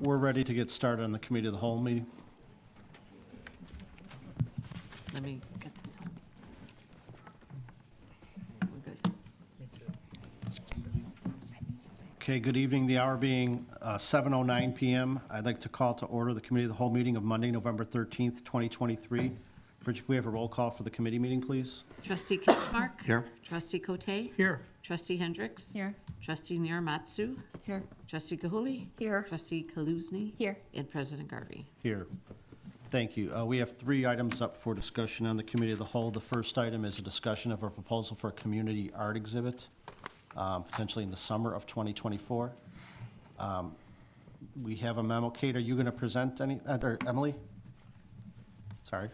We're ready to get started on the committee of the whole meeting. Let me get this on. We're good. Okay, good evening. The hour being 7:09 PM. I'd like to call to order the committee of the whole meeting of Monday, November 13th, 2023. Bridget, can we have a roll call for the committee meeting, please? Trustee Ketchmark? Here. Trustee Cote? Here. Trustee Hendricks? Here. Trustee Niramatsu? Here. Trustee Gahuli? Here. Trustee Kaluzny? Here. And President Garvey. Here. Thank you. We have 3 items up for discussion on the committee of the whole. The first item is a discussion of a proposal for a community art exhibit, potentially in the summer of 2024. We have a memo. Kate, are you going to present any, or Emily? Sorry.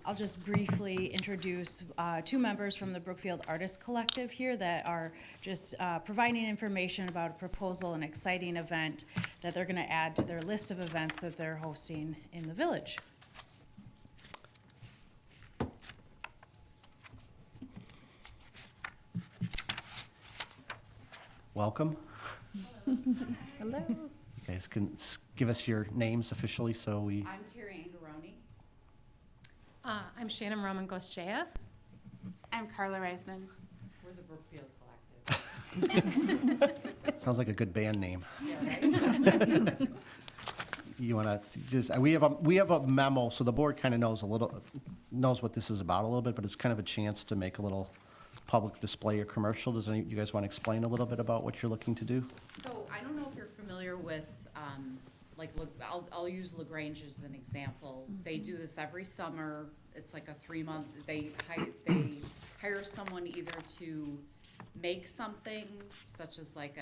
I'll just briefly introduce 2 members from the Brookfield Artists Collective here that are just providing information about a proposal, an exciting event that they're going to add to their list of events that they're hosting in the village. Welcome. Hello. You guys can give us your names officially so we, I'm Terry Angaroni. I'm Shannon Roman Gosjayev. I'm Carla Reisman. We're the Brookfield Collective. sounds like a good band name. Yeah, right? You want to just, we have a memo, so the board kind of knows what this is about a little bit, but it's kind of a chance to make a little public display or commercial. Does any, you guys want to explain a little bit about what you're looking to do? So I don't know if you're familiar with, like, look, I'll use LaGrange as an example. They do this every summer. It's like a 3-month, they hire someone either to make something, such as like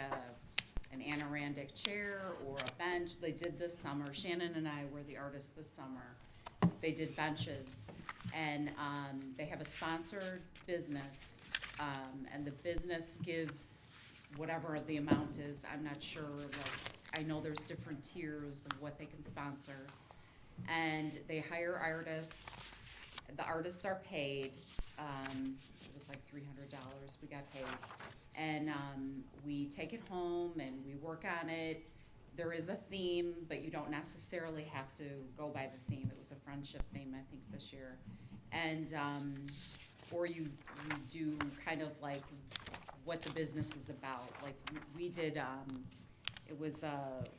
an anorandic chair or a bench. They did this summer. Shannon and I were the artists this summer. They did benches, and they have a sponsored business, and the business gives whatever the amount is. I'm not sure, like, I know there's different tiers of what they can sponsor. And they hire artists. The artists are paid. It was like $300 we got paid. And we take it home and we work on it. There is a theme, but you don't necessarily have to go by the theme. It was a friendship theme, I think, this year. And, or you do kind of like what the business is about. Like we did, it was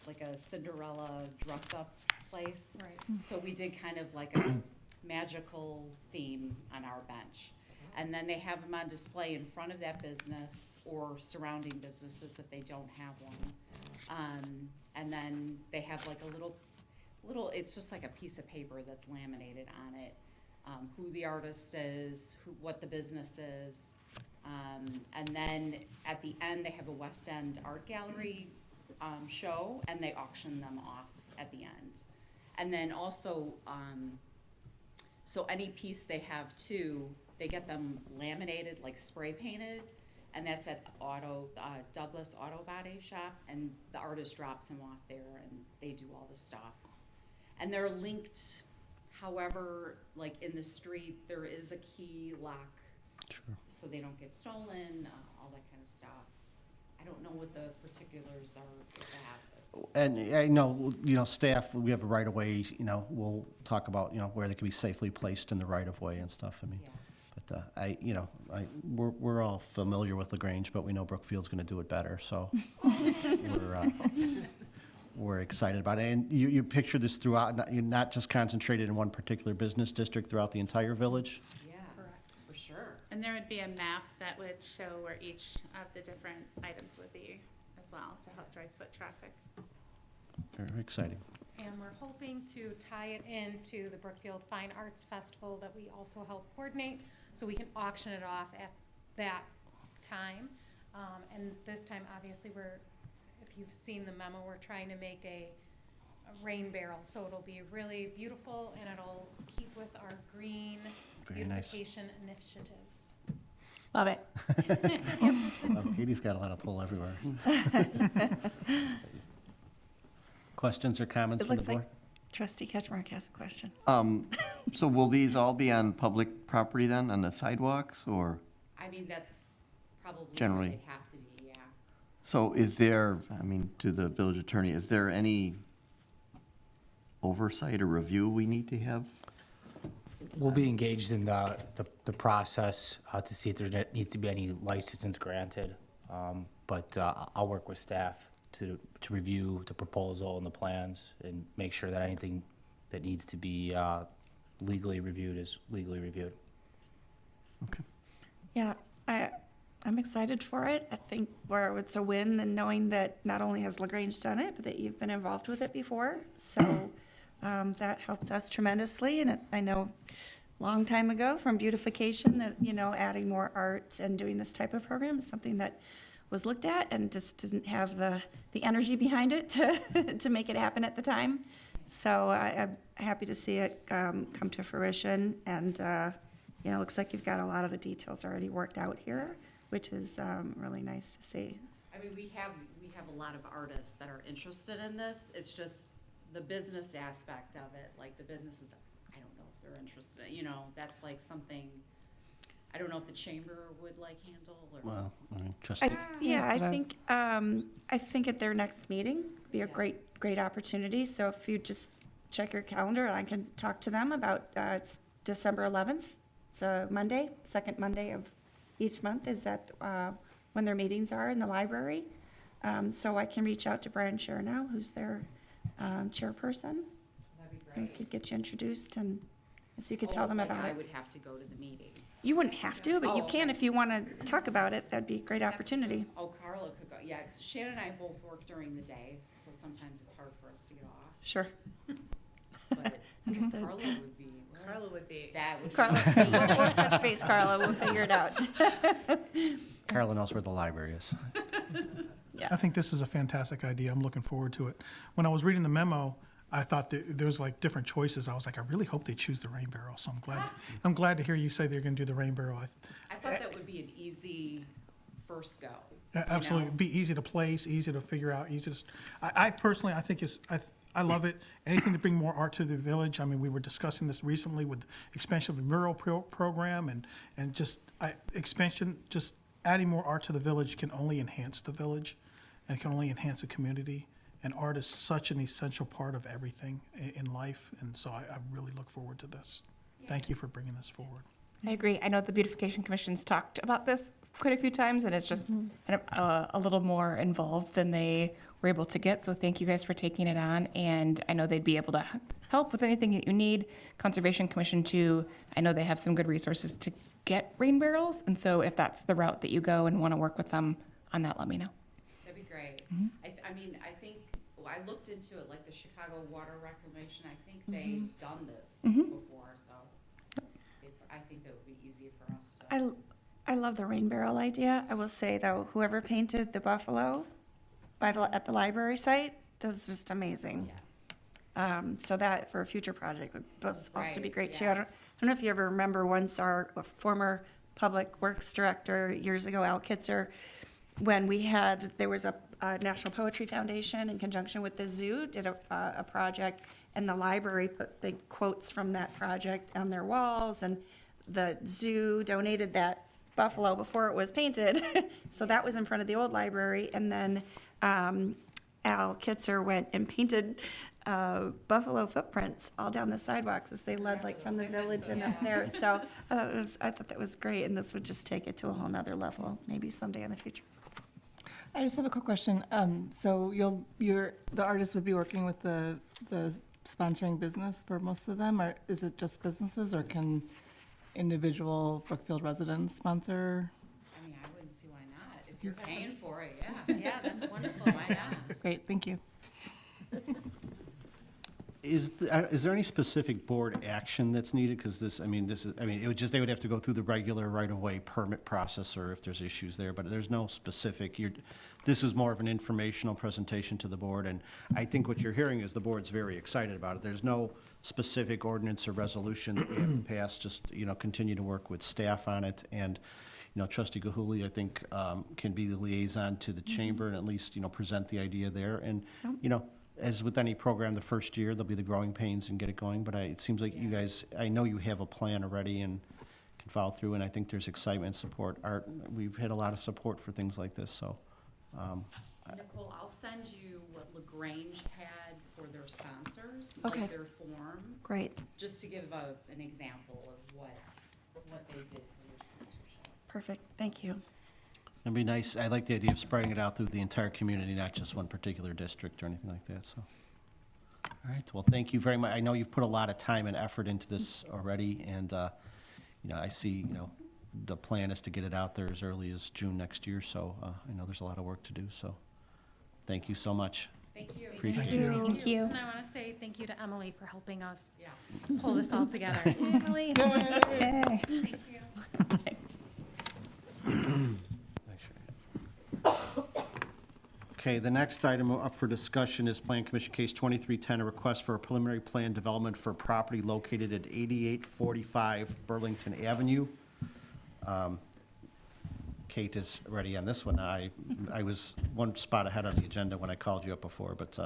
like a Cinderella dress-up place. Right. So we did kind of like a magical theme on our bench. And then they have them on display in front of that business or surrounding businesses if they don't have one. And then they have like a little, it's just like a piece of paper that's laminated on it. Who the artist is, what the business is. And then at the end, they have a West End art gallery show, and they auction them off at the end. And then also, so any piece they have too, they get them laminated, like spray painted, and that's at Douglas Auto Body Shop, and the artist drops them off there, and they do all the stuff. And they're linked, however, like in the street, there is a key lock, Sure. so they don't get stolen, all that kind of stuff. I don't know what the particulars are for that, but. And I know, staff, we have a right of way, we'll talk about, where they can be safely placed in the right of way and stuff. I mean, Yeah. but we're all familiar with LaGrange, but we know Brookfield's going to do it better, so we're excited about it. And you picture this throughout, you're not just concentrated in one particular business district, throughout the entire village? Yeah, Correct. for sure. And there would be a map that would show where each of the different items would be as well to help drive foot traffic. Very exciting. And we're hoping to tie it into the Brookfield Fine Arts Festival that we also help coordinate, so we can auction it off at that time. And this time, obviously, if you've seen the memo, we're trying to make a rain barrel, so it'll be really beautiful and it'll keep with our green Very nice. beautification initiatives. Love it. Well, Katie's got a lot of pull everywhere. Questions or comments It from the looks like board? Trustee Ketchmark has a question. So will these all be on public property then, on the sidewalks, or? I mean, that's probably what Generally. they'd have to be, yeah. So is there, I mean, to the village attorney, is there any oversight or review we need to have? We'll be engaged in the process to see if there needs to be any licenses granted. But I'll work with staff to review the proposal and the plans and make sure that anything that needs to be legally reviewed is legally reviewed. Okay. Yeah, I'm excited for it. I think where it's a win and knowing that not only has LaGrange done it, but that you've been involved with it before. So that helps us tremendously. And I know a long time ago from beautification that, adding more art and doing this type of program is something that was looked at and just didn't have the energy behind it to make it happen at the time. So I'm happy to see it come to fruition. And, it looks like you've got a lot of the details already worked out here, which is really nice to see. I mean, we have a lot of artists that are interested in this. It's just the business aspect of it, like the businesses, I don't know if they're interested in, that's like something, I don't know if the chamber would like handle or. Well, I mean, trustee, I think at their next meeting would be a great opportunity. So if you just check your calendar, I can talk to them about, it's December 11th. It's a Monday, second Monday of each month is that when their meetings are in the library. So I can reach out to Brian Chernow, who's their chairperson. That'd be And great. could get you introduced and so you could tell them Like about I it. would have to go to the meeting. You wouldn't have to, but you Oh, can okay. if you want to talk about it. That'd be a great opportunity. Oh, Carla could go, yeah, 'cause Shannon and I both work during the day, so sometimes it's hard for us to get off, Sure. but Understood. Carla would be. Carla would be. That would be. Carla, we'll touch base, Carla. We'll figure it out. Carla knows where the library is. I think this is a fantastic idea. I'm looking forward to it. When I was reading the memo, I thought that there was like different choices. I was like, I really hope they choose the rain barrel. So I'm glad to hear you say they're going to do the rain barrel. I thought that would be an easy first go. Absolutely, it'd be easy to place, easy to figure out, easy to. I personally, I think I love it. Anything to bring more art to the village. I mean, we were discussing this recently with the expansion of the mural program and just expansion. Just adding more art to the village can only enhance the village, and can only enhance a community. And art is such an essential part of everything in life, and so I really look forward to this. Thank you for bringing this forward. I agree. I know the Beautification Commission's talked about this quite a few times, and it's just kind of, a little more involved than they were able to get. So thank you guys for taking it on, and I know they'd be able to help with anything that you need. Conservation Commission too, I know they have some good resources to get rain barrels, and so if that's the route that you go and want to work with them on that, let me know. That'd be great. I mean, I think, I looked into it, like the Chicago Water Reclamation, I think they've done this before, so I think that would be easy for us to. I love the rain barrel idea. I will say though, whoever painted the buffalo at the library site, that's just amazing. So that for a future project would also be Right, great too. yeah. I don't know if you ever remember once our former public works director years ago, Al Kitzer, when there was a National Poetry Foundation in conjunction with the zoo did a project, and the library put big quotes from that project on their walls, and the zoo donated that buffalo before it was painted. So that was in front of the old library, and then Al Kitzer went and painted buffalo footprints all down the sidewalks as they led like from the village and up there. So I thought that was great, and this would just take it to a whole nother level, maybe someday in the future. I just have a quick question. So the artist would be working with the sponsoring business for most of them, or is it just businesses, or can individual Brookfield residents sponsor? I mean, I wouldn't see why not. If you're paying for it, yeah. Yeah, that's wonderful. Why not? Great, thank you. Is there any specific board action that's needed? Because they would have to go through the regular right-of-way permit process, or if there's issues there, but there's no specific, this is more of an informational presentation to the board, and I think what you're hearing is the board's very excited about it. There's no specific ordinance or resolution that we have to pass, just, continue to work with staff on it, and, Trustee Gahuli, I think, can be the liaison to the chamber and at least, present the idea there, and, as with any program, the first year, there'll be the growing pains and get it going, but it seems like you guys, I know you have a plan already and can follow through, and I think there's excitement and support. We've had a lot of support for things like this, so Nicole, I'll send you what LaGrange had for their sponsors, Okay. like their form, Great, just to give an example of what they did for their sponsorship. perfect, thank you. It'd be nice, I like the idea of spreading it out through the entire community, not just one particular district or anything like that, so. All right, well, thank you very much. I know you've put a lot of time and effort into this already, and, you know, I see, you know, the plan is to get it out there as early as June next year, so I know there's a lot of work to do, so thank you so much. Thank you. Appreciate it. Thank you. And I want to say thank you to Emily for helping us Yeah. pull this all together. Emily. Yay. Okay, the next item up for discussion is Plan Commission Case 2310, a request for a preliminary plan development for a property located at 8845 Burlington Avenue. Kate is ready on this one. I was one spot ahead on the agenda when I called you up before, but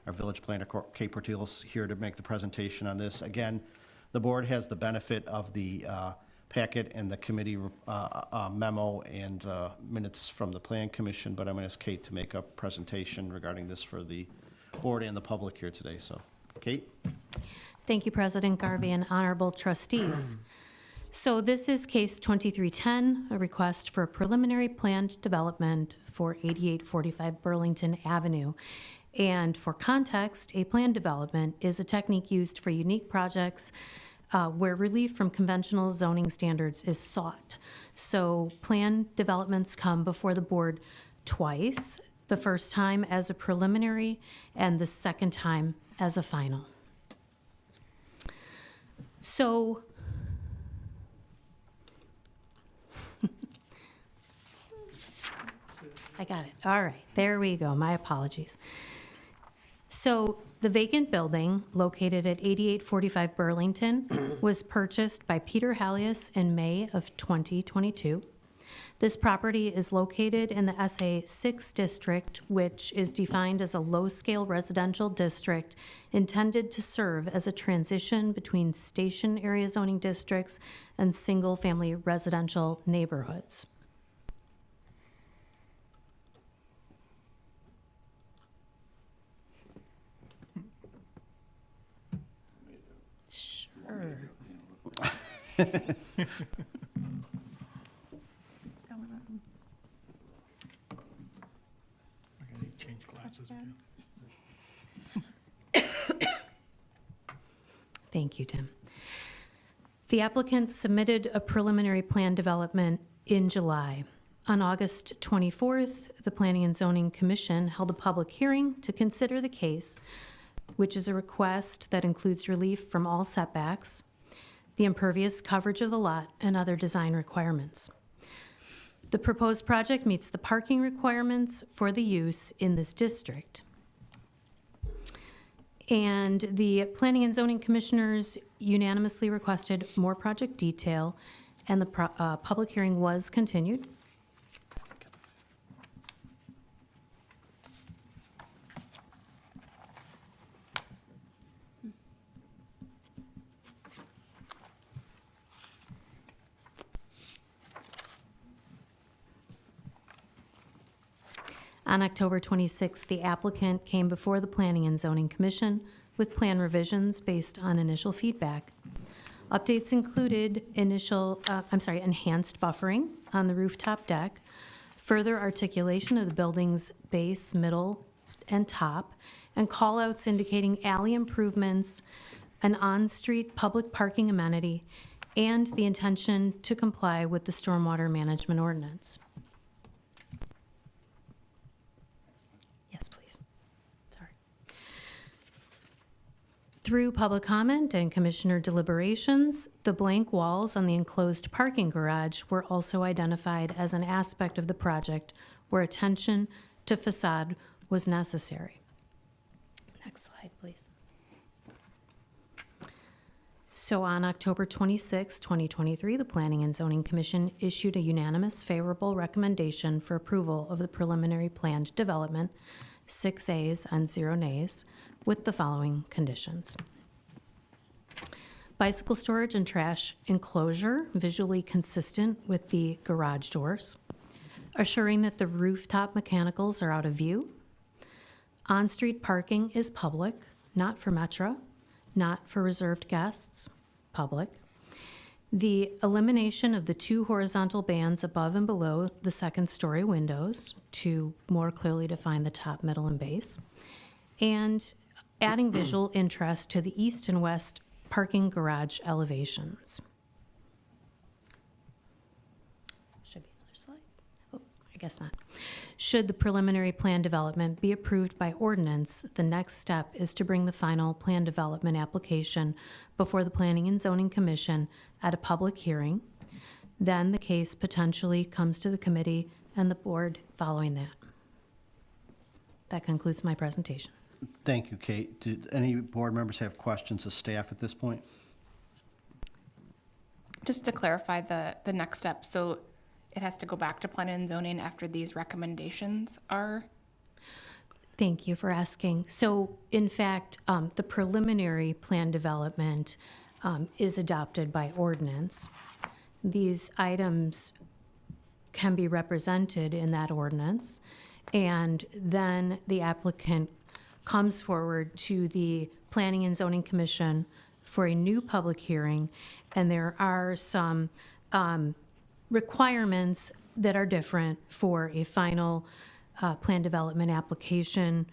our village planner, Kate Portillo's here to make the presentation on this. Again, the board has the benefit of the packet and the committee memo and minutes from the Plan Commission, but I'm going to ask Kate to make a presentation regarding this for the board and the public here today. So, Kate? Thank you, President Garvey and honorable trustees. So this is case 2310, a request for a preliminary planned development for 8845 Burlington Avenue. And for context, a planned development is a technique used for unique projects where relief from conventional zoning standards is sought. So planned developments come before the board twice, the first time as a preliminary and the second time as a final. So I got it. All right, there we go. My apologies. So the vacant building located at 8845 Burlington was purchased by Peter Hallius in May of 2022. This property is located in the SA 6 district, which is defined as a low-scale residential district intended to serve as a transition between station area zoning districts and single-family residential neighborhoods. Sure. I need to change glasses again. Thank you, Tim. The applicant submitted a preliminary plan development in July. On August 24th, the Planning and Zoning Commission held a public hearing to consider the case, which is a request that includes relief from all setbacks, the impervious coverage of the lot, and other design requirements. The proposed project meets the parking requirements for the use in this district. And the Planning and Zoning Commissioners unanimously requested more project detail, and the public hearing was continued. On October 26th, the applicant came before the Planning and Zoning Commission with plan revisions based on initial feedback. Updates included enhanced buffering on the rooftop deck, further articulation of the building's base, middle, and top, and callouts indicating alley improvements, an on-street public parking amenity, and the intention to comply with the stormwater management ordinance. Yes, please. Sorry. Through public comment and commissioner deliberations, the blank walls on the enclosed parking garage were also identified as an aspect of the project where attention to facade was necessary. Next slide, please. So on October 26, 2023, the Planning and Zoning Commission issued a unanimous favorable recommendation for approval of the preliminary planned development, 6 ayes and 0 nays, with the following conditions. Bicycle storage and trash enclosure visually consistent with the garage doors. assuring that the rooftop mechanicals are out of view. On-street parking is public, not for Metro, not for reserved guests, public. The elimination of the 2 horizontal bands above and below the second-story windows to more clearly define the top, middle, and base. And adding visual interest to the east and west parking garage elevations. Should be another slide. Oh, I guess not. Should the preliminary plan development be approved by ordinance, the next step is to bring the final plan development application before the Planning and Zoning Commission at a public hearing. Then the case potentially comes to the committee and the board following that. That concludes my presentation. Thank you, Kate. Do any board members have questions of staff at this point? Just to clarify the next step, so it has to go back to planning and zoning after these recommendations are? Thank you for asking. So, in fact, the preliminary plan development is adopted by ordinance. These items can be represented in that ordinance, and then the applicant comes forward to the Planning and Zoning Commission for a new public hearing, and there are some requirements that are different for a final plan development application,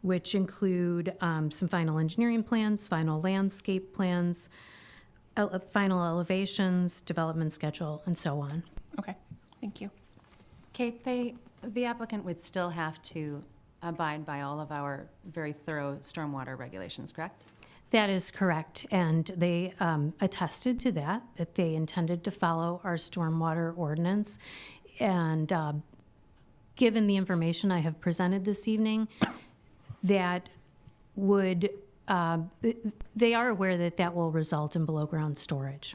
which include some final engineering plans, final landscape plans, final elevations, development schedule, and so on. Okay, thank you. Kate, the applicant would still have to abide by all of our very thorough stormwater regulations, correct? That is correct, and they attested to that they intended to follow our stormwater ordinance. And given the information I have presented this evening, that would, they are aware that that will result in below-ground storage.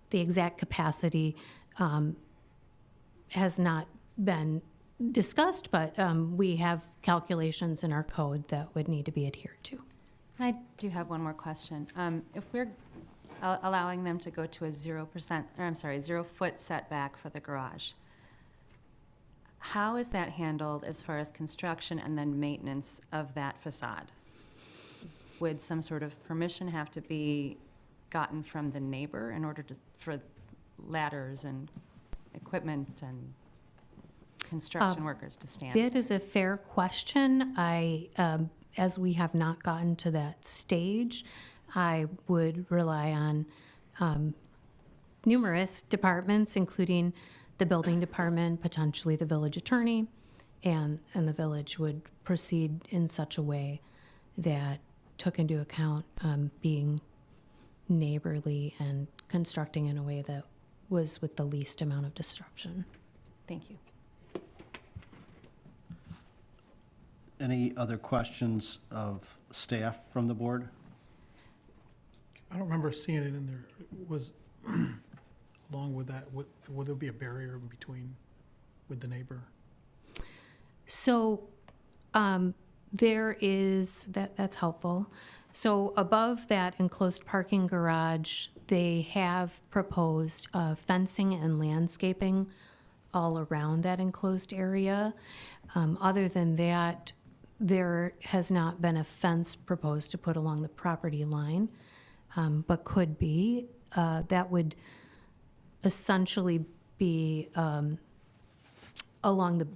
The exact capacity has not been discussed, but we have calculations in our code that would need to be adhered to. I do have one more question. If we're allowing them to go to a 0-foot setback for the garage, how is that handled as far as construction and then maintenance of that facade? Would some sort of permission have to be gotten from the neighbor in order for ladders and equipment and construction workers to stand? That is a fair question. As we have not gotten to that stage, I would rely on numerous departments, including the building department, potentially the village attorney, and the village would proceed in such a way that took into account being neighborly and constructing in a way that was with the least amount of disruption. Thank you. Any other questions of staff from the board? I don't remember seeing it in there. Was, along with that, will there be a barrier in between with the neighbor? So there is, that's helpful. So above that enclosed parking garage, they have proposed fencing and landscaping all around that enclosed area. Other than that, there has not been a fence proposed to put along the property line, but could be. That would essentially be along the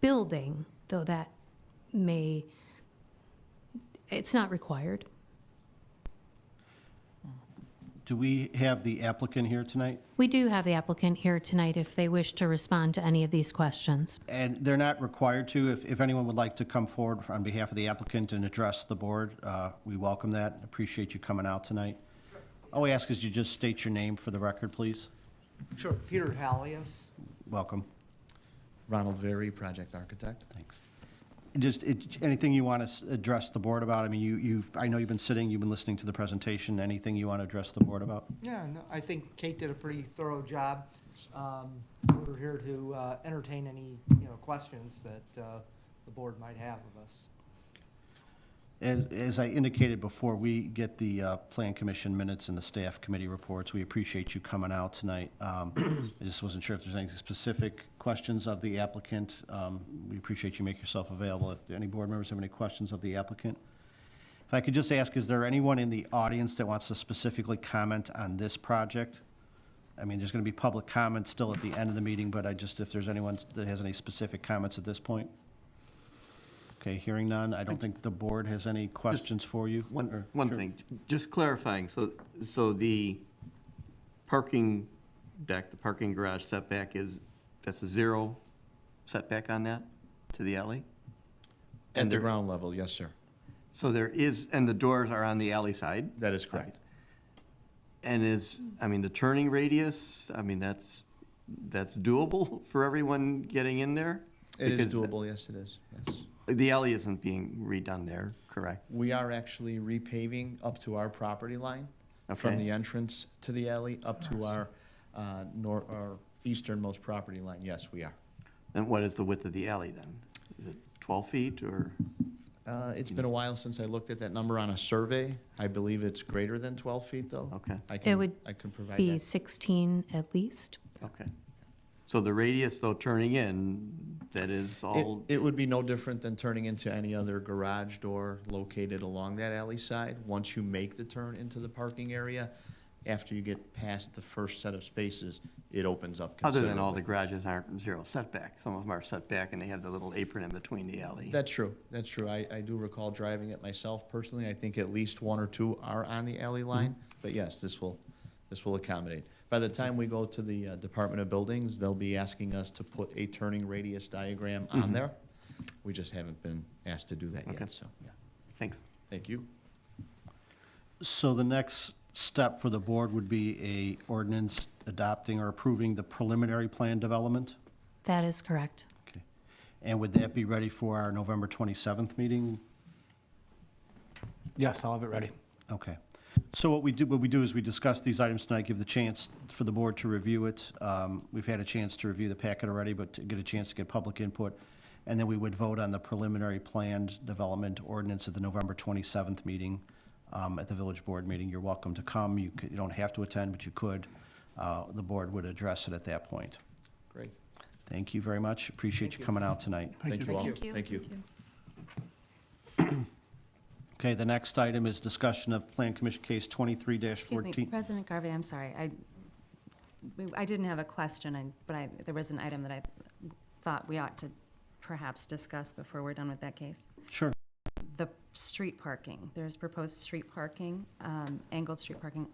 building, though that may, it's not required. Do we have the applicant here tonight? We do have the applicant here tonight if they wish to respond to any of these questions. And they're not required to. If anyone would like to come forward on behalf of the applicant and address the board, we welcome that. Appreciate you coming out tonight. All we ask is you just state your name for the record, please. Sure. Peter Hallius. Welcome. Ronald Very, project architect. Thanks. Just anything you want to address the board about? I mean, I know you've been sitting, you've been listening to the presentation. Anything you want to address the board about? Yeah, no, I think Kate did a pretty thorough job. We're here to entertain any questions that the board might have of us. As I indicated before, we get the Plan Commission minutes and the staff committee reports. We appreciate you coming out tonight. I just wasn't sure if there's any specific questions of the applicant. We appreciate you making yourself available. If any board members have any questions of the applicant? If I could just ask, is there anyone in the audience that wants to specifically comment on this project? I mean, there's going to be public comment still at the end of the meeting, but if there's anyone that has any specific comments at this point? Okay, hearing none, I don't think the board has any questions for you. One Sure. thing, just clarifying, so the parking deck, the parking garage setback that's a 0 setback on that to the alley? At the ground level, yes, sir. So there is, and the doors are on the alley side? That is correct. And the turning radius, that's doable for everyone getting in there? It is Because doable, yes, it is, yes. The alley isn't being redone there, correct? We are actually repaving up to our property line, from Okay. the entrance to the alley up to our our easternmost property line. Yes, we are. And what is the width of the alley then? Is it 12 feet or? It's been a while since I looked at that number on a survey. I believe it's greater than 12 feet, though. Okay, I can provide Be that. 16 at least. okay. So the radius, though, turning in, that is all, It would be no different than turning into any other garage door located along that alley side. Once you make the turn into the parking area, after you get past the first set of spaces, it opens up other considerably. than all the garages aren't 0 setback. Some of them are setback and they have the little apron in between the alley. That's true, that's true. I do recall driving it myself personally. I think at least 1 or 2 are on the alley line. But yes, this will accommodate. By the time we go to the Department of Buildings, they'll be asking us to put a turning radius diagram on there. We just haven't been asked to do that Okay. yet, so, yeah. Thanks. Thank you. So the next step for the board would be a ordinance adopting or approving the preliminary plan development? That is correct. Okay. And would that be ready for our November 27th meeting? Yes, I'll have it ready. Okay. So what we do is we discuss these items tonight, give the chance for the board to review it. We've had a chance to review the packet already, but to get a chance to get public input. And then we would vote on the preliminary planned development ordinance at the November 27th meeting, at the village board meeting. You're welcome to come. You don't have to attend, but you could. The board would address it at that point. Great. Thank you very much. Appreciate you coming out tonight. Thank you all. Thank you. Thank you. Okay, the next item is discussion of Plan Commission Case 23-14. Excuse me, President Garvey, I'm sorry. I didn't have a question, but there was an item that I thought we ought to perhaps discuss before we're done with that case. Sure. The street parking. There's proposed street parking, angled street parking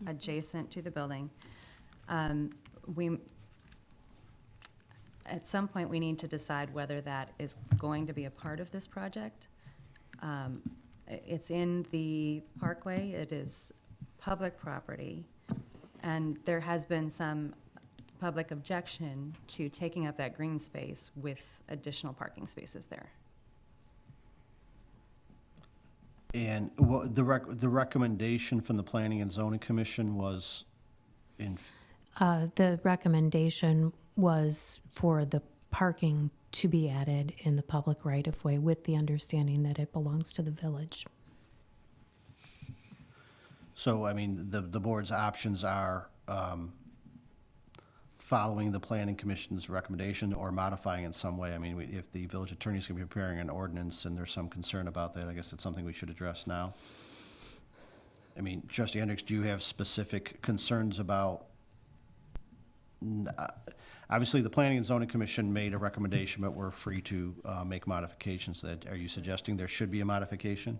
adjacent to the building. At some point, we need to decide whether that is going to be a part of this project. It's in the parkway, it is public property, and there has been some public objection to taking up that green space with additional parking spaces there. And the recommendation from the Planning and Zoning Commission was The recommendation was for the parking to be added in the public right-of-way with the understanding that it belongs to the village. So, I mean, the board's options are following the Planning Commission's recommendation or modifying in some way. I mean, if the village attorney's going to be preparing an ordinance and there's some concern about that, I guess it's something we should address now. I mean, Trustee Hendricks, do you have specific concerns about? Obviously, the Planning and Zoning Commission made a recommendation, but we're free to make modifications. Are you suggesting there should be a modification?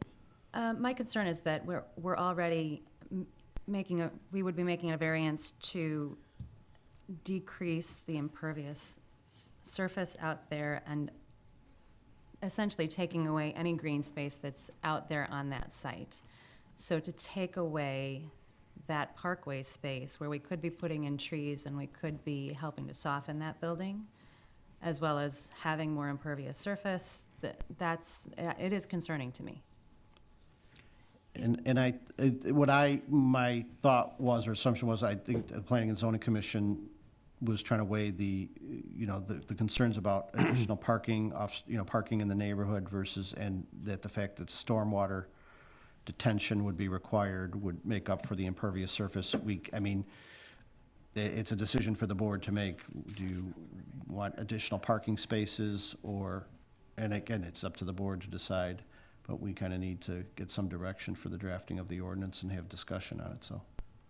My concern is that we're already we would be making a variance to decrease the impervious surface out there and essentially taking away any green space that's out there on that site. So to take away that parkway space where we could be putting in trees and we could be helping to soften that building, as well as having more impervious surface, it is concerning to me. And my thought was, or assumption was, I think the Planning and Zoning Commission was trying to weigh the, you know, the concerns about additional parking off, you know, parking in the neighborhood versus, and that the fact that stormwater detention would be required would make up for the impervious surface. I mean, it's a decision for the board to make. Do you want additional parking spaces or, and again, it's up to the board to decide, but we kind of need to get some direction for the drafting of the ordinance and have discussion on it, so.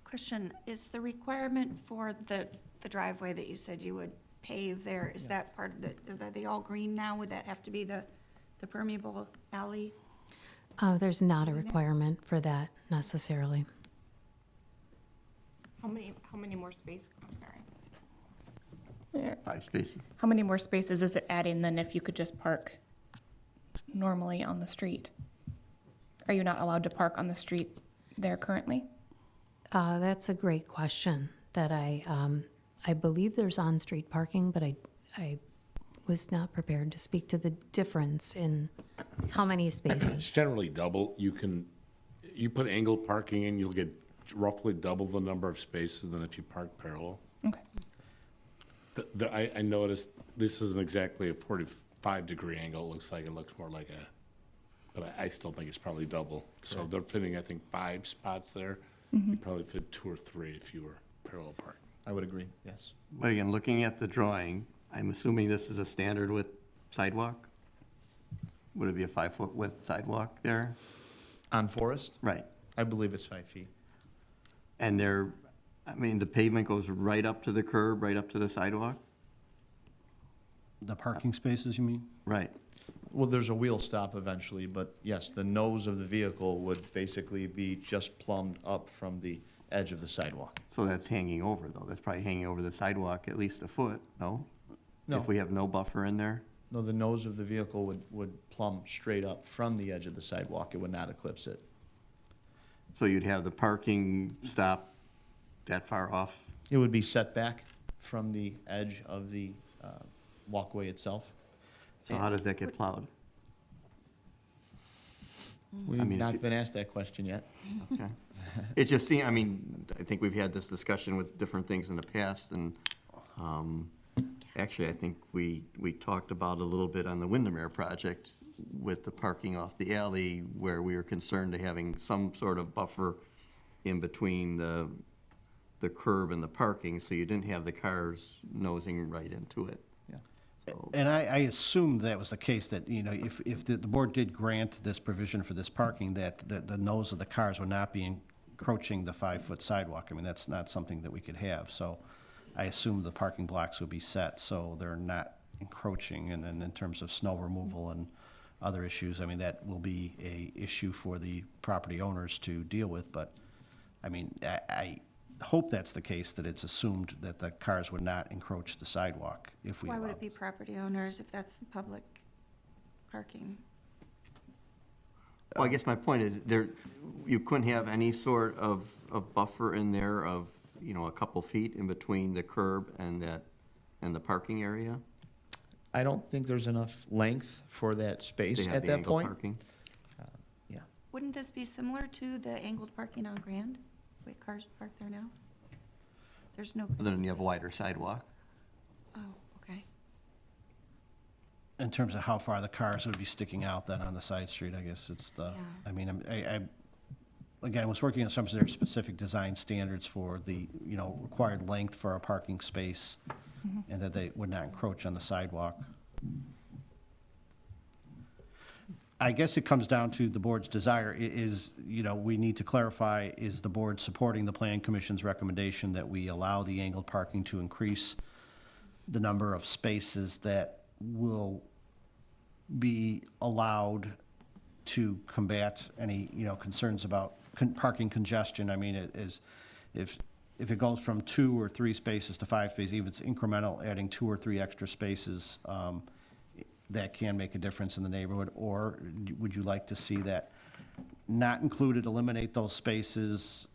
Question, is the requirement for the driveway that you said you would pave there, is that part of the, are they all green now? Would that have to be the permeable alley? There's not a requirement for that necessarily. How many more spaces, I'm sorry. 5 spaces. How many more spaces is it adding than if you could just park normally on the street? Are you not allowed to park on the street there currently? That's a great question that I believe there's on-street parking, but I was not prepared to speak to the difference in how many It's spaces. generally double. You put angled parking in, you'll get roughly double the number of spaces than if you park parallel. Okay. I noticed this isn't exactly a 45-degree angle. It looks more like but I still think it's probably double. So they're fitting, I think, 5 spots there. You probably fit 2 or 3 if you were parallel parking. I would agree, yes. But again, looking at the drawing, I'm assuming this is a standard width sidewalk? Would it be a 5-foot width sidewalk there? On Forest, Right. I believe it's 5 feet. And there, I mean, the pavement goes right up to the curb, right up to the sidewalk? The parking spaces, you mean? Right. Well, there's a wheel stop eventually, but yes, the nose of the vehicle would basically be just plumbed up from the edge of the sidewalk. So that's hanging over, though. That's probably hanging over the sidewalk at least a foot, no? No. If we have no buffer in there? No, the nose of the vehicle would plumb straight up from the edge of the sidewalk. It would not eclipse it. So you'd have the parking stop that far off? It would be set back from the edge of the walkway itself. So how does that get plowed? We've mean, if not you- been asked that question yet. Okay. It just seems, I mean, I think we've had this discussion with different things in the past, and actually, I think we talked about a little bit on the Windermere project with the parking off the alley, where we were concerned to having some sort of buffer in between the curb and the parking, so you didn't have the cars nosing right into it. Yeah. So- And I assumed that was the case, that, you know, if the board did grant this provision for this parking, that the nose of the cars would not be encroaching the 5-foot sidewalk. I mean, that's not something that we could have, so I assumed the parking blocks would be set so they're not encroaching. And then in terms of snow removal and other issues, I mean, that will be a issue for the property owners to deal with, but, I mean, I hope that's the case, that it's assumed that the cars would not encroach the sidewalk if we Why would allow it be property owners if that's the public parking? Well, I guess my point is, you couldn't have any sort of buffer in there of, you know, a couple feet in between the curb and the parking area? I don't think there's enough length for that space They have at the that angled point. parking? Yeah. Wouldn't this be similar to the angled parking on Grand? Wait, cars park there now? There's no. Other than you have a space. wider sidewalk? Oh, okay. In terms of how far the cars would be sticking out then on the side street, I guess it's the, Yeah. I mean, again, was working on some of their specific design standards for the, you know, required length for a parking space, and that they would not encroach on the sidewalk. I guess it comes down to the board's desire is, you know, we need to clarify, is the board supporting the Plan Commission's recommendation that we allow the angled parking to increase the number of spaces that will be allowed to combat any, you know, concerns about parking congestion? I mean, if it goes from 2 or 3 spaces to 5 spaces, even if it's incremental, adding 2 or 3 extra spaces, that can make a difference in the neighborhood? Or would you like to see that not included, eliminate those spaces,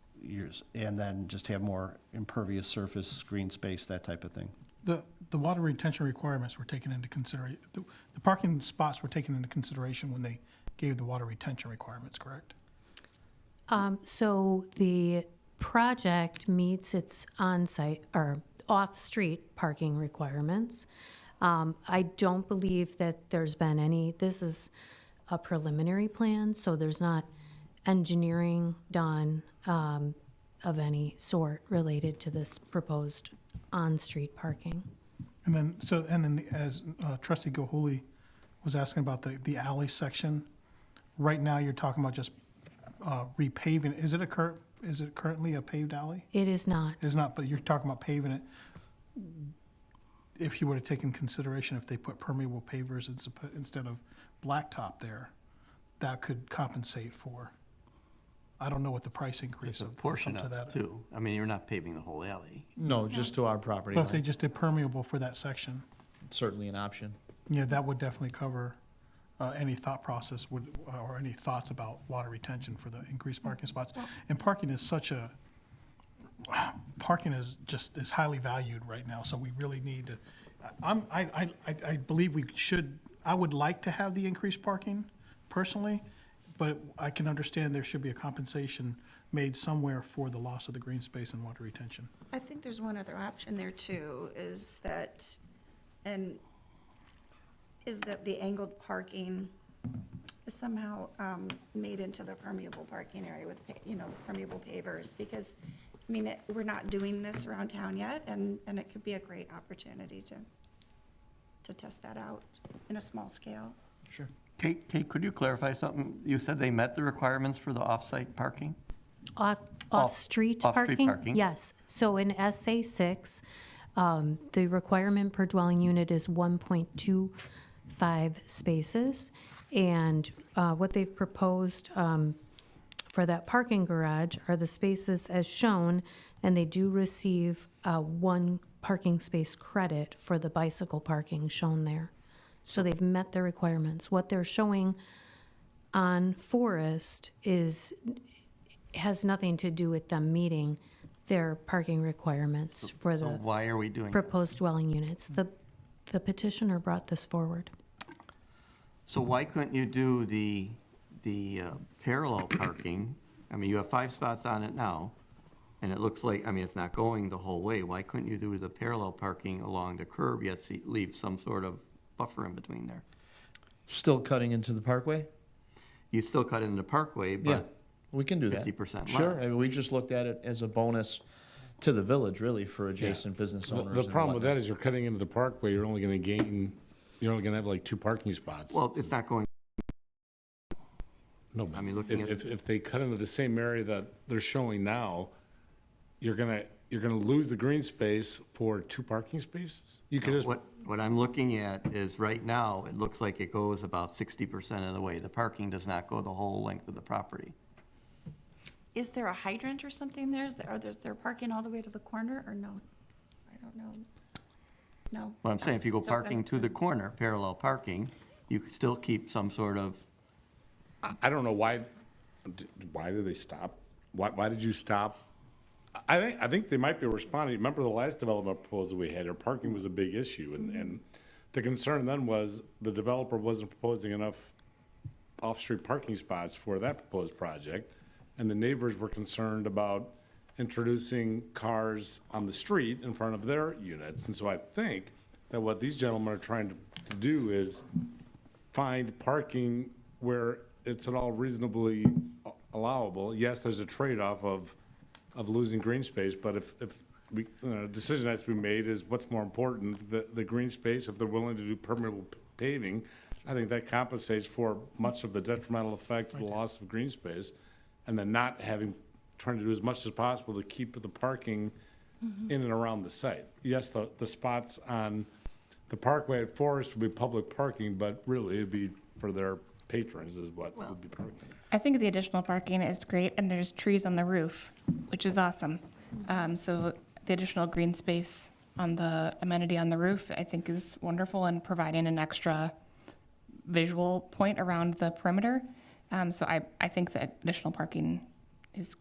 and then just have more impervious surface, green space, that type of thing? The water retention requirements were taken into consideration, the parking spots were taken into consideration when they gave the water retention requirements, correct? So the project meets its on-site or off-street parking requirements. I don't believe that there's been any, this is a preliminary plan, so there's not engineering done of any sort related to this proposed on-street parking. And then, as trustee Gohuli was asking about the alley section, right now you're talking about just repaving. Is it currently a paved alley? It is not. It's not, but you're talking about paving it. If you were to take in consideration if they put permeable pavers instead of blacktop there, that could compensate for, I don't know what the price increase It's a of portion to of that. it too. I mean, you're not paving the whole alley. No, just to our property But if they line. just did permeable for that section, Certainly an option. yeah, that would definitely cover any thought process or any thoughts about water retention for the increased parking spots. And parking is is highly valued right now, so we really need to, I believe I would like to have the increased parking personally, but I can understand there should be a compensation made somewhere for the loss of the green space and water retention. I think there's one other option there too, is that the angled parking is somehow made into the permeable parking area with, permeable pavers, because, I mean, we're not doing this around town yet, and it could be a great opportunity to test that out in a small scale. Sure. Kate, could you clarify something? You said they met the requirements for the off-site parking? Off-street off-street parking? parking. Yes. So in SA 6, the requirement per dwelling unit is 1.25 spaces. And what they've proposed for that parking garage are the spaces as shown, and they do receive one parking space credit for the bicycle parking shown there. So they've met the requirements. What they're showing on Forest has nothing to do with them meeting their parking requirements for So the why are we doing that? proposed dwelling units. The petitioner brought this forward. So why couldn't you do the parallel parking? I mean, you have 5 spots on it now, and it looks like, I mean, it's not going the whole way. Why couldn't you do the parallel parking along the curb, yet leave some sort of buffer in between there? Still cutting into the parkway? You still cut into the parkway, Yeah, but we can do that. 50% Sure, less. I mean, we just looked at it as a bonus to the village, really, for adjacent business owners. The and problem with that whatnot. is you're cutting into the parkway, you're only going to have like 2 parking spots. well, it's not going, No, I mean, looking if they cut into the same area that they're showing now, you're gonna lose the green space for 2 parking spaces? You could just, what I'm looking at is right now, it looks like it goes about 60% of the way. The parking does not go the whole length of the property. Is there a hydrant or something there? Is there parking all the way to the corner, or no? I don't know. No? Well, I'm saying if you go It's okay. parking to the corner, parallel parking, you could still keep some sort of, I don't know why did they stop? Why did you stop? I think they might be responding. Remember the last development proposal we had, our parking was a big issue, and the concern then was the developer wasn't proposing enough off-street parking spots for that proposed project, and the neighbors were concerned about introducing cars on the street in front of their units. And so I think that what these gentlemen are trying to do is find parking where it's at all reasonably allowable. Yes, there's a trade-off of losing green space, but if we, decision has to be made is what's more important, the green space, if they're willing to do permeable paving, I think that compensates for much of the detrimental effect of the loss of green space, and then not trying to do as much as possible to keep the parking in and around the site. Yes, the spots on the parkway at Forest would be public parking, but really it'd be for their patrons is what would be parking. I think the additional parking is great, and there's trees on the roof, which is awesome. So the additional green space on the amenity on the roof, I think is wonderful, and providing an extra visual point around the perimeter. So I think that additional parking is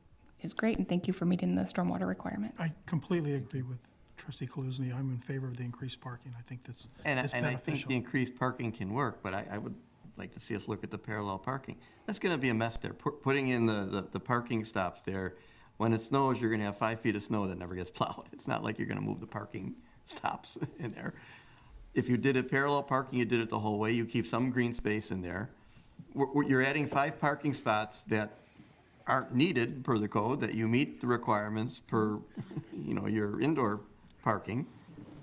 great, and thank you for meeting the stormwater requirements. I completely agree with trustee Kaluzny. I'm in favor of the increased parking. I think that's and it's I think beneficial. the increased parking can work, but I would like to see us look at the parallel parking. That's gonna be a mess there. Putting in the parking stops there, When it snows, you're gonna have 5 feet of snow that never gets plowed. It's not like you're gonna move the parking stops in there. If you did it parallel parking, you did it the whole way, you keep some green space in there. You're adding 5 parking spots that aren't needed per the code, that you meet the requirements per, your indoor parking.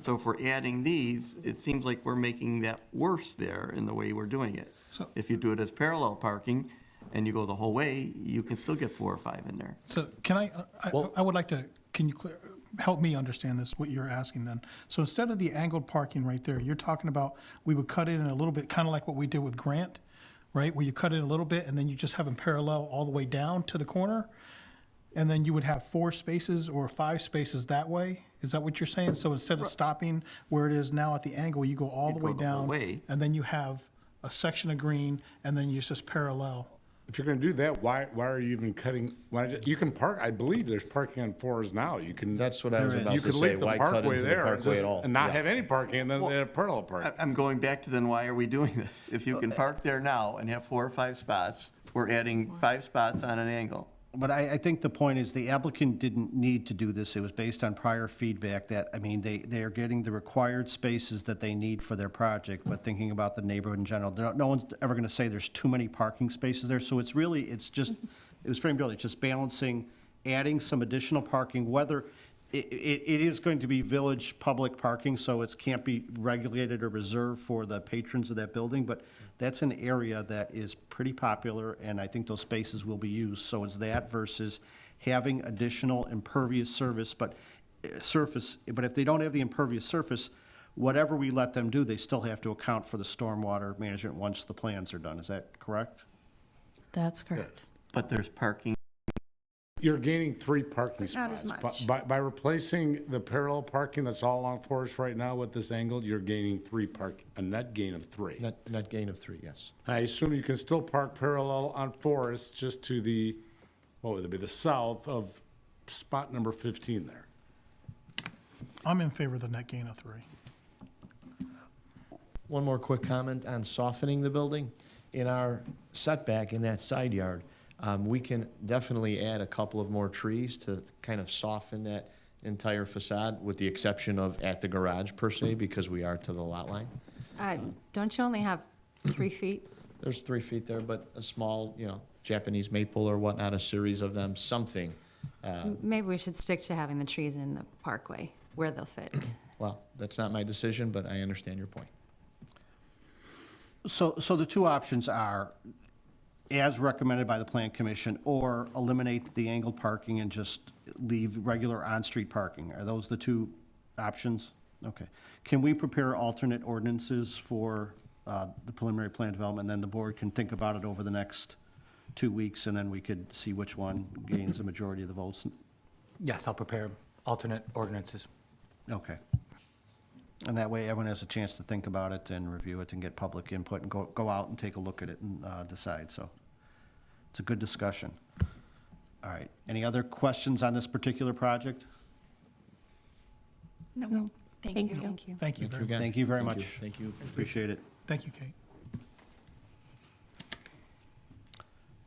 So if we're adding these, it seems like we're making that worse there in the way we're doing it. So- If you do it as parallel parking and you go the whole way, you can still get 4 or 5 in there. So can I would like to, can you help me understand this, what you're asking then? So instead of the angled parking right there, you're talking about, we would cut it in a little bit, kind of like what we did with Grant, right? Where you cut it a little bit and then you just have them parallel all the way down to the corner? And then you would have 4 spaces or 5 spaces that way? Is that what you're saying? So instead of stopping where it is now at the angle, you go all the way go the whole down? way. And then you have a section of green and then you just parallel? If you're gonna do that, why are you even cutting, you can park, I believe there's parking on 4s now. You can. That's what I was about You to could say. link the Why cut parkway into the there parkway just- at all? and not Yeah. have any parking and then they have parallel parking. I'm going back to then, why are we doing this? If you can park there now and have 4 or 5 spots, we're adding 5 spots on an angle. But I think the point is the applicant didn't need to do this. It was based on prior feedback that, they are getting the required spaces that they need for their project, but thinking about the neighborhood in general, no one's ever going to say there's too many parking spaces there. So it's just, it was framed earlier, it's just balancing, adding some additional parking, whether it is going to be village public parking, so it can't be regulated or reserved for the patrons of that building, but that's an area that is pretty popular, and I think those spaces will be used. So it's that versus having additional impervious surface, but if they don't have the impervious surface, whatever we let them do, they still have to account for the stormwater management once the plans are done. Is that correct? That's correct. But there's parking. You're gaining 3 parking But not as spots. much. By replacing the parallel parking that's all along Forest right now with this angle, you're gaining 3 a net gain of 3. Net gain of 3, yes. I assume you can still park parallel on Forest just to the, what would it be, the south of spot number 15 there. I'm in favor of the net gain of 3. One more quick comment on softening the building. In our setback in that side yard, we can definitely add a couple of more trees to kind of soften that entire facade, with the exception of at the garage per se, because we are to the lot line. Don't you only have 3 feet? There's 3 feet there, but a small, Japanese maple or whatnot, a series of them, something. Maybe we should stick to having the trees in the parkway where they'll fit. Well, that's not my decision, but I understand your point. So the 2 options are, as recommended by the Plan Commission, or eliminate the angled parking and just leave regular on-street parking. Are those the 2 options? Okay. Can we prepare alternate ordinances for the preliminary plan development, and then the board can think about it over the next 2 weeks, and then we could see which one gains a majority of the votes? Yes, I'll prepare alternate ordinances. Okay. And that way, everyone has a chance to think about it and review it and get public input and go out and take a look at it and decide. So it's a good discussion. All right. Any other questions on this particular project? No. Thank you. Thank you. Thank you very much. again. Thank you very Thank much. Thank you. Appreciate it. Thank you, Kate.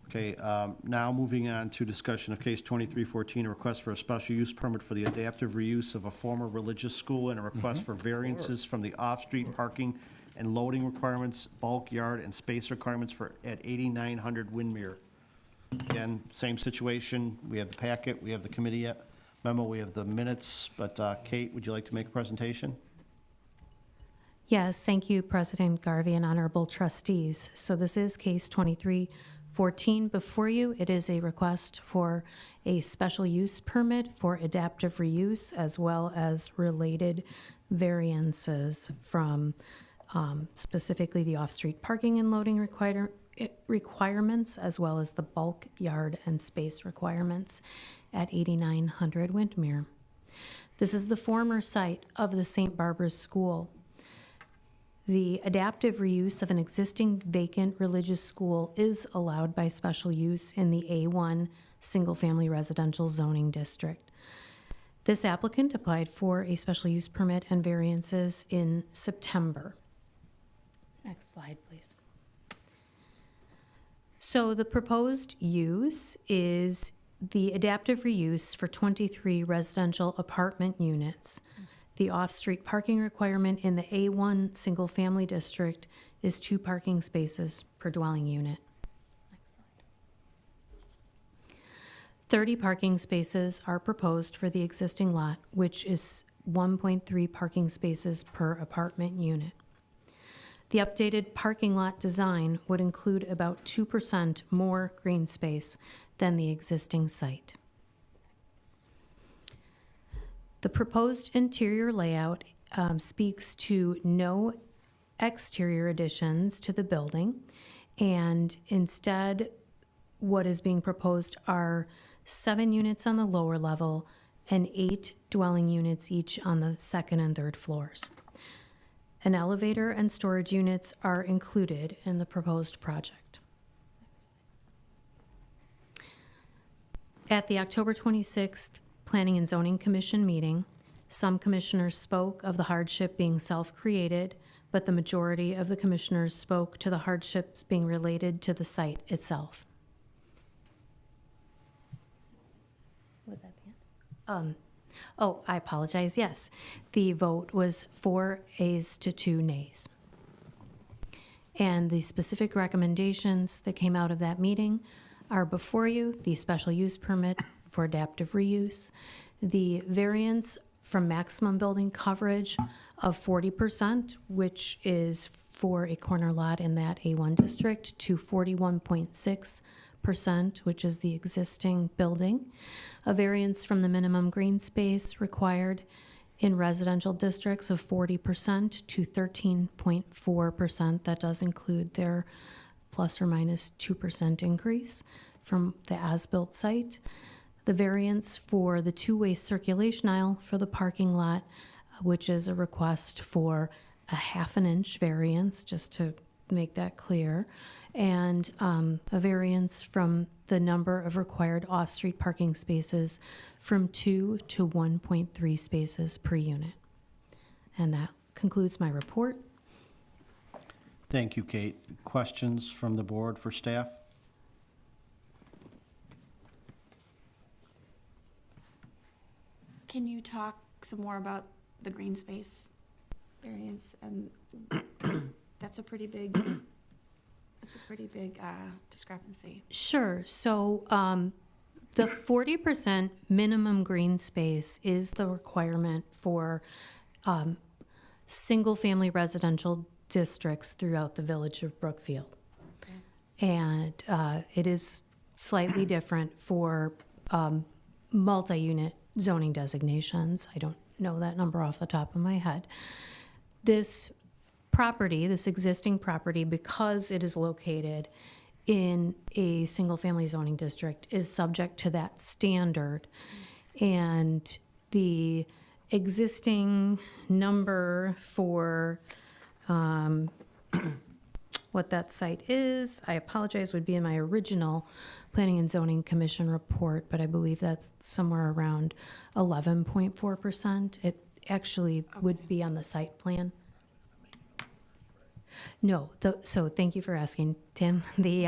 Okay, now moving on to discussion of case 2314, a request for a special use permit for the adaptive reuse of a former religious school and a request for variances from the off-street parking and loading requirements, bulk yard, and space requirements at 8900 Windmere. Again, same situation. We have the packet, we have the committee memo, we have the minutes, but Kate, would you like to make a presentation? Yes, thank you, President Garvey and honorable trustees. So this is case 2314 before you. It is a request for a special use permit for adaptive reuse as well as related variances from specifically the off-street parking and loading requirements as well as the bulk yard and space requirements at 8900 Windmere. This is the former site of the St. Barbara's School. The adaptive reuse of an existing vacant religious school is allowed by special use in the A1 single-family residential zoning district. This applicant applied for a special use permit and variances in September. Next slide, please. So the proposed use is the adaptive reuse for 23 residential apartment units. The off-street parking requirement in the A1 single-family district is 2 parking spaces per dwelling unit. 30 parking spaces are proposed for the existing lot, which is 1.3 parking spaces per apartment unit. The updated parking lot design would include about 2% more green space than the existing site. The proposed interior layout speaks to no exterior additions to the building, and instead, what is being proposed are 7 units on the lower level and 8 dwelling units each on the second and third floors. An elevator and storage units are included in the proposed project. At the October 26th Planning and Zoning Commission meeting, some commissioners spoke of the hardship being self-created, but the majority of the commissioners spoke to the hardships being related to the site itself. Was that the end? Oh, I apologize, yes. The vote was 4 ayes to 2 nays. And the specific recommendations that came out of that meeting are before you: the special use permit for adaptive reuse, the variance from maximum building coverage of 40%, which is for a corner lot in that A1 district, to 41.6%, which is the existing building. A variance from the minimum green space required in residential districts of 40% to 13.4%. That does include their plus or minus 2% increase from the as-built site. The variance for the two-way circulation aisle for the parking lot, which is a request for a 1/2 inch variance, just to make that clear, and a variance from the number of required off-street parking spaces from 2 to 1.3 spaces per unit. And that concludes my report. Thank you, Kate. Questions from the board for staff? Can you talk some more about the green space variance? And that's a pretty big, discrepancy. Sure. So the 40% minimum green space is the requirement for single-family residential districts throughout the village of Brookfield. And it is slightly different for multi-unit zoning designations. I don't know that number off the top of my head. This property, this existing property, because it is located in a single-family zoning district, is subject to that standard. And the existing number for what that site is, I apologize, would be in my original Planning and Zoning Commission report, but I believe that's somewhere around 11.4%. It actually would be on the site plan. No, so thank you for asking, Tim. They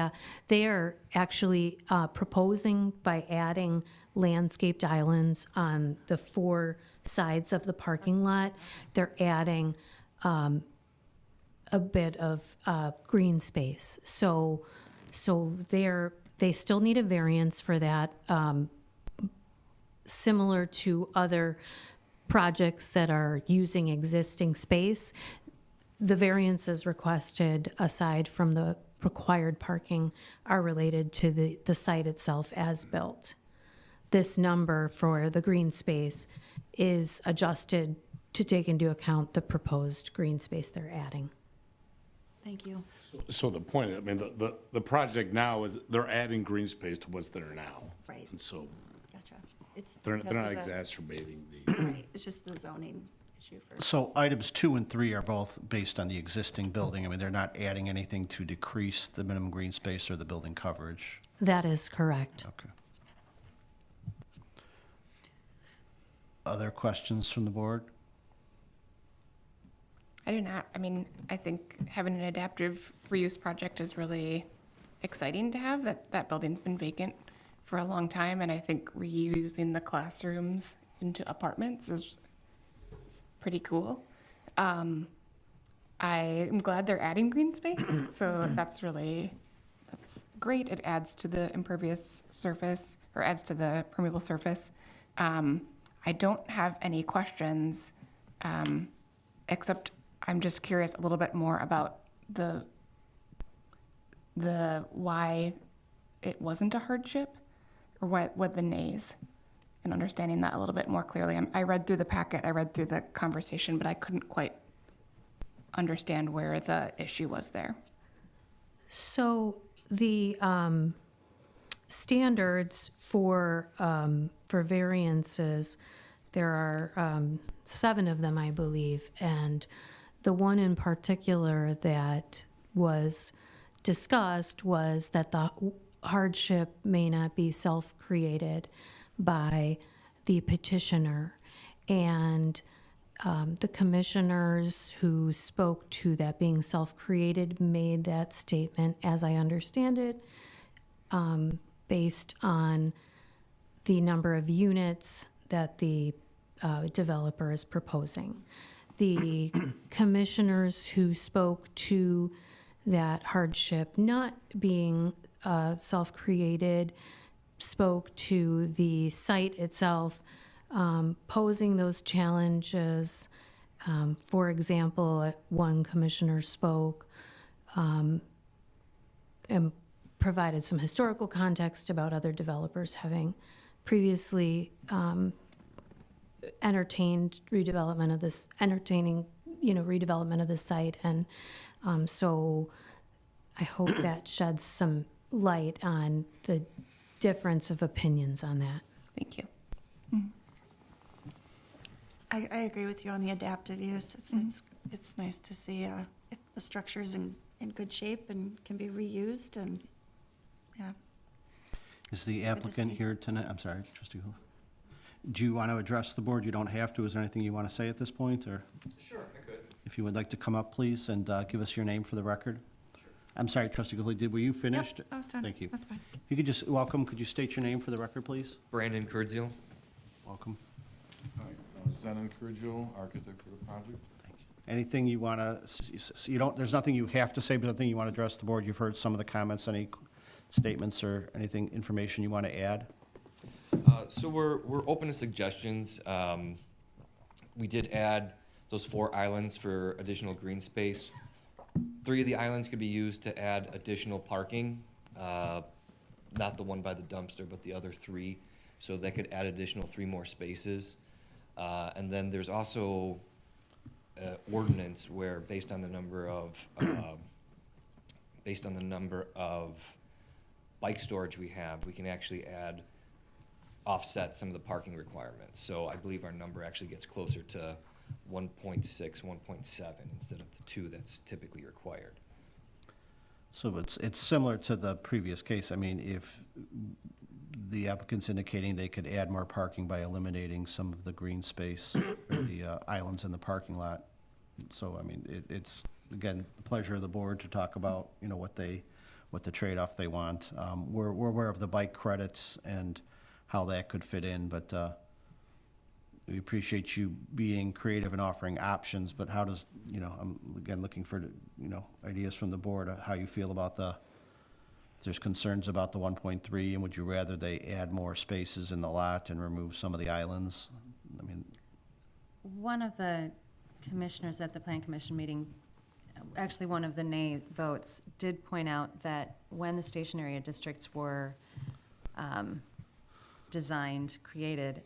are actually proposing, by adding landscaped islands on the 4 sides of the parking lot, they're adding a bit of green space. So they still need a variance for that, similar to other projects that are using existing space. The variances requested, aside from the required parking, are related to the site itself as built. This number for the green space is adjusted to take into account the proposed green space they're adding. Thank you. So the point, I mean, the project now is they're adding green space to what's there now. Right. And so Gotcha. It's they're because not of the- exacerbating the. Right, it's just the zoning issue for. So items 2 and 3 are both based on the existing building. I mean, they're not adding anything to decrease the minimum green space or the building coverage. That is correct. Okay. Other questions from the board? I do not. I mean, I think having an adaptive reuse project is really exciting to have. That building's been vacant for a long time, and I think reusing the classrooms into apartments is pretty cool. I am glad they're adding green space, so that's great. It adds to the impervious surface, or adds to the permeable surface. I don't have any questions, except I'm just curious a little bit more about the why it wasn't a hardship, or what the nays, and understanding that a little bit more clearly. I read through the packet, I read through the conversation, but I couldn't quite understand where the issue was there. So the standards for variances, there are 7 of them, I believe, and the one in particular that was discussed was that the hardship may not be self-created by the petitioner. And the commissioners who spoke to that being self-created made that statement, as I understand it, based on the number of units that the developer is proposing. The commissioners who spoke to that hardship not being self-created spoke to the site itself posing those challenges. For example, one commissioner spoke and provided some historical context about other developers having previously entertained redevelopment of this, redevelopment of the site. And so I hope that sheds some light on the difference of opinions on that. Thank you. I agree with you on the adaptive use. It's nice to see if the structure's in good shape and can be reused, and, yeah. Is the Good to applicant see. here tonight? I'm sorry, trustee Hul. Do you want to address the board? You don't have to. Is there anything you want to say at this point, or? Sure, I could. If you would like to come up, please, and give us your name for the record. I'm sorry, trustee Gully, were you finished? Yep, I was done. Thank you. That's fine. If you could just, welcome, could you state your name for the record, please? Brandon Kurdziel. Welcome. Hi, Zenon Kurdziel, architect for the project. Anything you want to, you don't, there's nothing you have to say, but something you want to address the board? You've heard some of the comments, any statements or anything, information you want to add? So we're open to suggestions. We did add those 4 islands for additional green space. 3 of the islands could be used to add additional parking, not the one by the dumpster, but the other 3. So that could add additional 3 more spaces. And then there's also ordinance where based on the number of bike storage we have, we can actually offset some of the parking requirements. So I believe our number actually gets closer to 1.6, 1.7 instead of the 2 that's typically required. So it's similar to the previous case. I mean, if the applicant's indicating they could add more parking by eliminating some of the green space or the islands in the parking lot. So, I mean, it's, again, the pleasure of the board to talk about, what the trade-off they want. We're aware of the bike credits and how that could fit in, but we appreciate you being creative and offering options, but how does, I'm, again, looking for, ideas from the board, how you feel about if there's concerns about the 1.3, and would you rather they add more spaces in the lot and remove some of the islands? I mean, One of the commissioners at the Plan Commission meeting, actually one of the nay votes, did point out that when the station area districts were designed, created,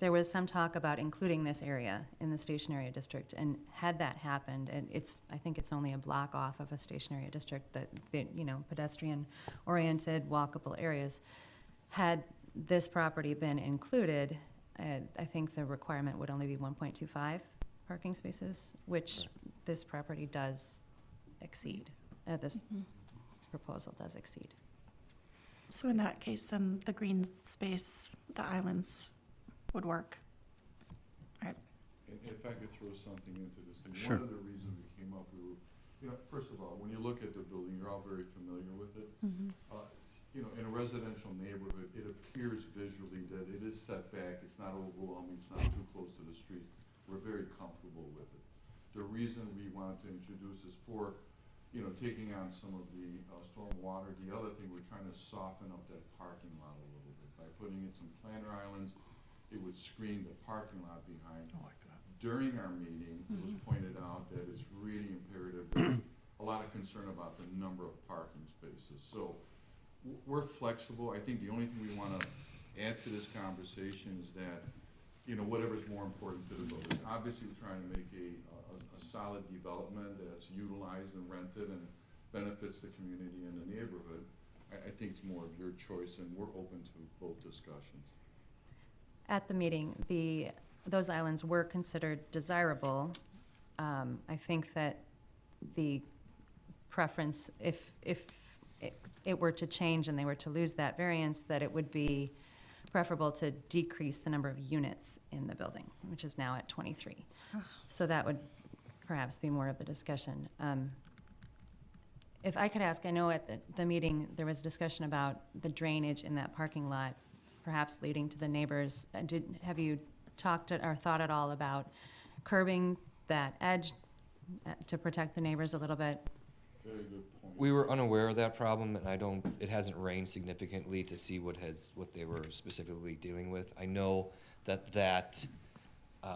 there was some talk about including this area in the station area district, and had that happened, and I think it's only a block off of a station area district that, pedestrian-oriented, walkable areas. Had this property been included, I think the requirement would only be 1.25 parking spaces, which this property does exceed. This proposal does exceed. So in that case, then the green space, the islands would work. Right. If I could throw something into this thing. Sure. One of the reasons we came up, we You know, first of all, when you look at the building, you're all very familiar with it. You know, in a residential neighborhood, it appears visually that it is set back, it's not overwhelming, it's not too close to the street. We're very comfortable with it. The reason we wanted to introduce is for, you know, taking on some of the storm water. The other thing, we're trying to soften up that parking lot a little bit. By putting in some planter islands, it would screen the parking lot behind. I like that. During our meeting, it was pointed out that it's really imperative, that a lot of concern about the number of parking spaces. So we're flexible. I think the only thing we want to add to this conversation is that, you know, whatever's more important to the village. Obviously, we're trying to make a solid development that's utilized and rented and benefits the community and the neighborhood. I think it's more of your choice, and we're open to both discussions. At the meeting, those islands were considered desirable. I think that the preference, if it were to change and they were to lose that variance, that it would be preferable to decrease the number of units in the building, which is now at 23. So that would perhaps be more of the discussion. If I could ask, I know at the meeting there was discussion about the drainage in that parking lot, perhaps leading to the neighbors. Have you talked or thought at all about curbing that edge to protect the neighbors a little bit? Very good point. We were unaware of that problem, and it hasn't rained significantly to see what they were specifically dealing with. I know that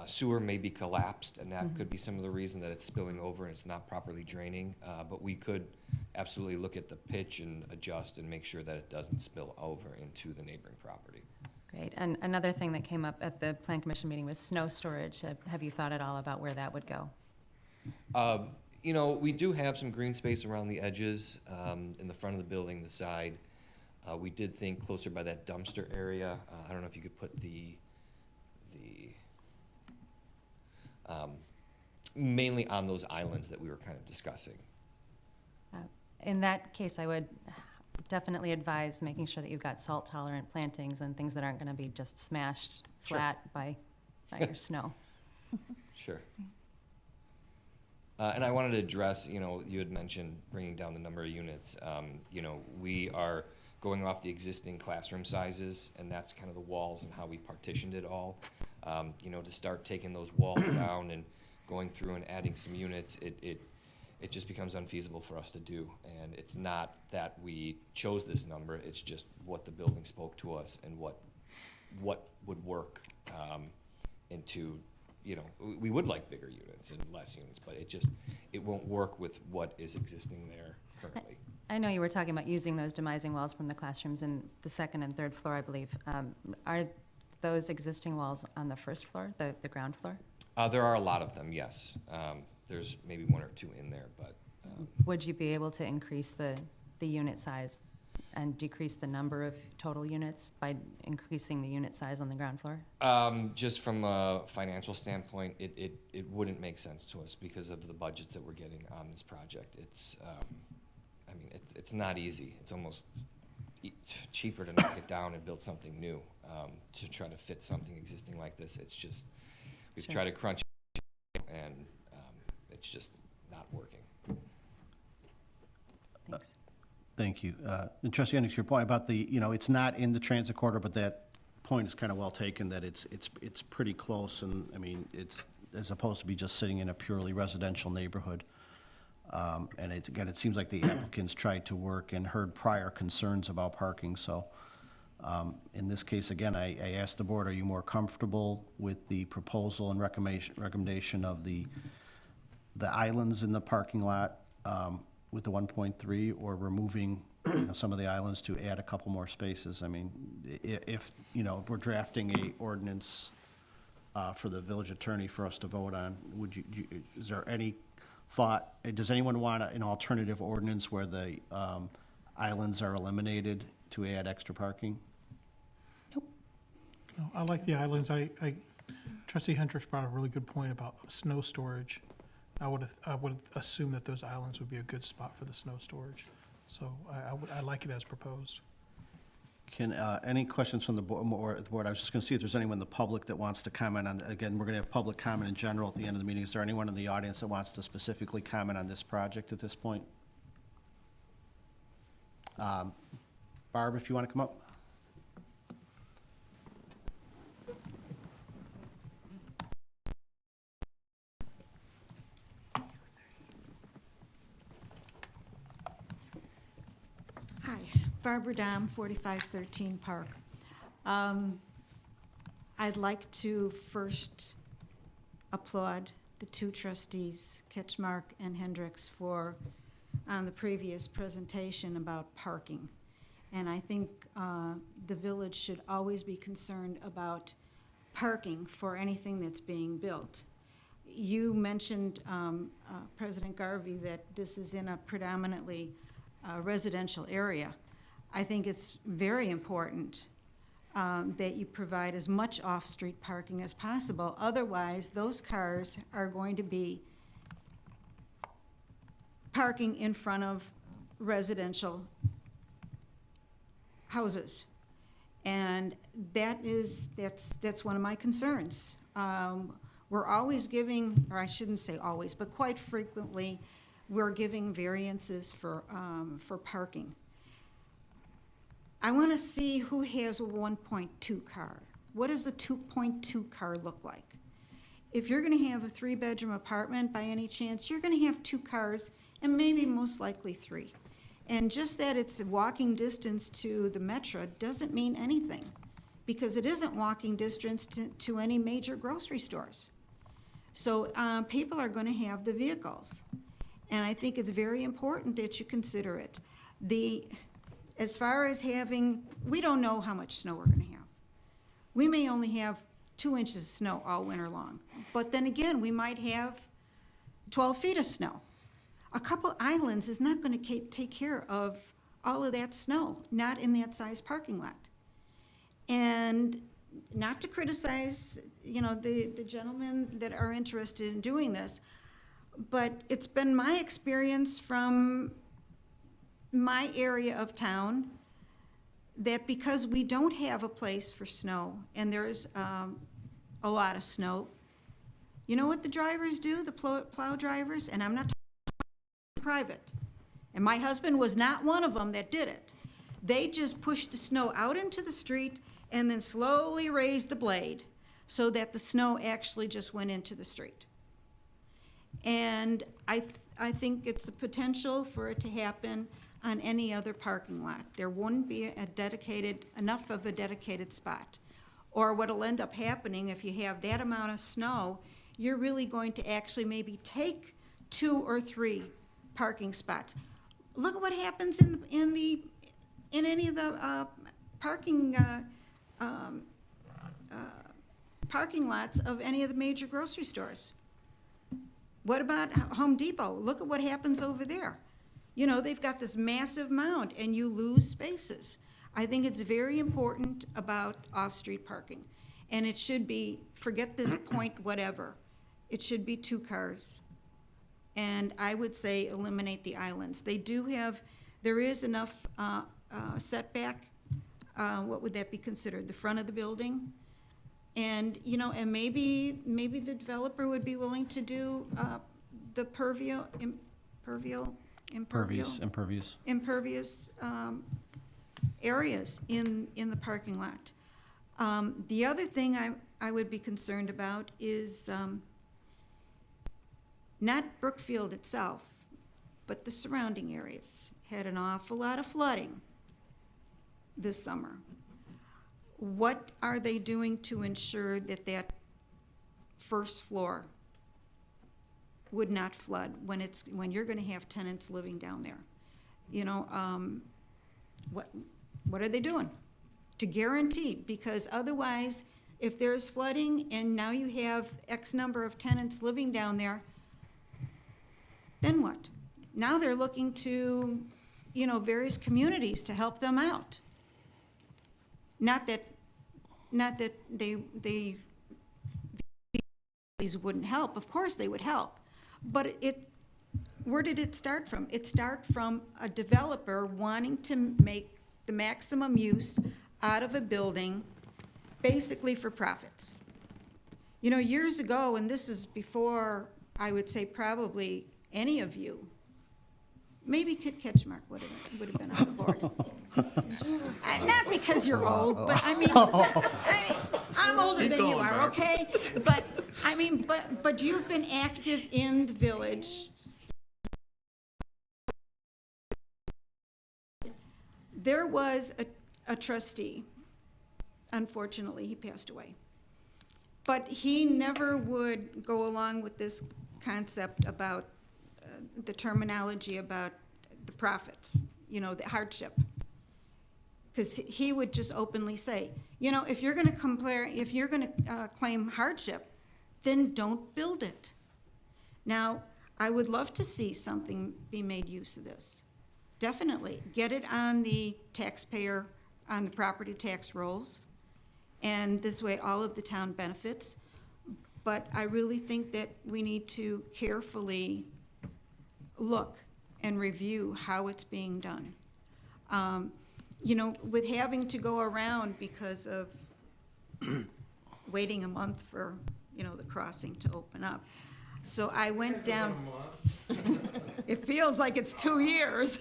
sewer may be collapsed, and that could be some of the reason that it's spilling over and it's not properly draining. But we could absolutely look at the pitch and adjust and make sure that it doesn't spill over into the neighboring property. Great. And another thing that came up at the Plan Commission meeting was snow storage. Have you thought at all about where that would go? You know, we do have some green space around the edges, in the front of the building, the side. We did think closer by that dumpster area. I don't know if you could put mainly on those islands that we were kind of discussing. In that case, I would definitely advise making sure that you've got salt-tolerant plantings and things that aren't going to be just smashed flat by your snow. Sure. And I wanted to address, you know, you had mentioned bringing down the number of units. You know, we are going off the existing classroom sizes, and that's kind of the walls and how we partitioned it all. You know, to start taking those walls down and going through and adding some units, it just becomes unfeasible for us to do. And it's not that we chose this number, it's just what the building spoke to us and what would work into, you know, we would like bigger units and less units, but it won't work with what is existing there currently. I know you were talking about using those demising walls from the classrooms in the second and third floor, I believe. Are those existing walls on the first floor, the ground floor? There are a lot of them, yes. There's maybe one or two in there, but. Would you be able to increase the unit size and decrease the number of total units by increasing the unit size on the ground floor? Just from a financial standpoint, it wouldn't make sense to us because of the budgets that we're getting on this project. I mean, it's not easy. It's almost cheaper to knock it down and build something new. To try to fit something existing like this, it's just, we've tried to crunch and it's just not working. Thanks. Thank you. And Trustee Hendricks, your point about you know, it's not in the transit corridor, but that point is kind of well taken, that it's pretty close, and I mean, it's, as opposed to be just sitting in a purely residential neighborhood. And again, it seems like the applicants tried to work and heard prior concerns about parking, so in this case, again, I asked the board, are you more comfortable with the proposal and recommendation of the islands in the parking lot with the 1.3, or removing some of the islands to add a couple more spaces? I mean, if you know, we're drafting a ordinance for the village attorney for us to vote on, is there any thought, does anyone want an alternative ordinance where the islands are eliminated to add extra parking? No, I like the islands. Trustee Hendricks brought a really good point about snow storage. I would assume that those islands would be a good spot for the snow storage. So I like it as proposed. Can, any questions from the board? I was just going to see if there's anyone in the public that wants to comment on, again, we're going to have public comment in general at the end of the meeting. Is there anyone in the audience that wants to specifically comment on this project at this point? Barb, if you want to come up. Hi, Barbara Dom, 4513 Park. I'd like to first applaud the two trustees, Ketchmark and Hendricks, for the previous presentation about parking. And I think the village should always be concerned about parking for anything that's being built. You mentioned, President Garvey, that this is in a predominantly residential area. I think it's very important that you provide as much off-street parking as possible. Otherwise, those cars are going to be parking in front of residential houses. And that's one of my concerns. We're always giving, or I shouldn't say always, but quite frequently, we're giving variances for parking. I want to see who has a 1.2 car. What does a 2.2 car look like? If you're going to have a 3-bedroom apartment by any chance, you're going to have 2 cars and maybe most likely 3. And just that it's walking distance to the Metro doesn't mean anything, because it isn't walking distance to any major grocery stores. So people are going to have the vehicles. And I think it's very important that you consider it. As far as having, we don't know how much snow we're going to have. We may only have 2 inches of snow all winter long. But then again, we might have 12 feet of snow. A couple islands is not going to take care of all of that snow, not in that size parking lot. And not to criticize, the gentlemen that are interested in doing this, but it's been my experience from my area of town that because we don't have a place for snow and there's a lot of snow, you know what the drivers do, the plow drivers? And I'm not talking private. And my husband was not one of them that did it. They just pushed the snow out into the street and then slowly raised the blade so that the snow actually just went into the street. And I think it's a potential for it to happen on any other parking lot. There wouldn't be enough of a dedicated spot. Or what'll end up happening if you have that amount of snow, you're really going to actually maybe take 2 or 3 parking spots. Look at what happens in any of the parking lots of any of the major grocery stores. What about Home Depot? Look at what happens over there. They've got this massive mound and you lose spaces. I think it's very important about off-street parking. And it should be, forget this point whatever, it should be 2 cars. And I would say eliminate the islands. There is enough setback, what would that be considered? The front of the building? And, and maybe the developer would be willing to do the impervious areas in the parking lot. The other thing I would be concerned about is not Brookfield itself, but the surrounding areas had an awful lot of flooding this summer. What are they doing to ensure that that first floor would not flood when you're going to have tenants living down there? What are they doing to guarantee? Because otherwise, if there's flooding and now you have X number of tenants living down there, then what? Now they're looking to, various communities to help them out. Not that these wouldn't help. Of course they would help. But where did it start from? It started from a developer wanting to make the maximum use out of a building, basically for profits. You know, years ago, and this is before, I would say probably any of you, maybe Kit Ketchmark would have been on the board. Not because you're old, but I mean, I'm older than you are, okay? But, I mean, but you've been active in the village. There was a trustee, unfortunately, he passed away. But he never would go along with this concept about the terminology about the profits, you know, the hardship. Because he would just openly say, you know, if you're going to claim hardship, then don't build it. Now, I would love to see something be made use of this. Definitely. Get it on the taxpayer, on the property tax rolls, and this way all of the town benefits. But I really think that we need to carefully look and review how it's being done. You know, with having to go around because of waiting a month for, you know, the crossing to open up. So I went down. It feels like it's 2 years.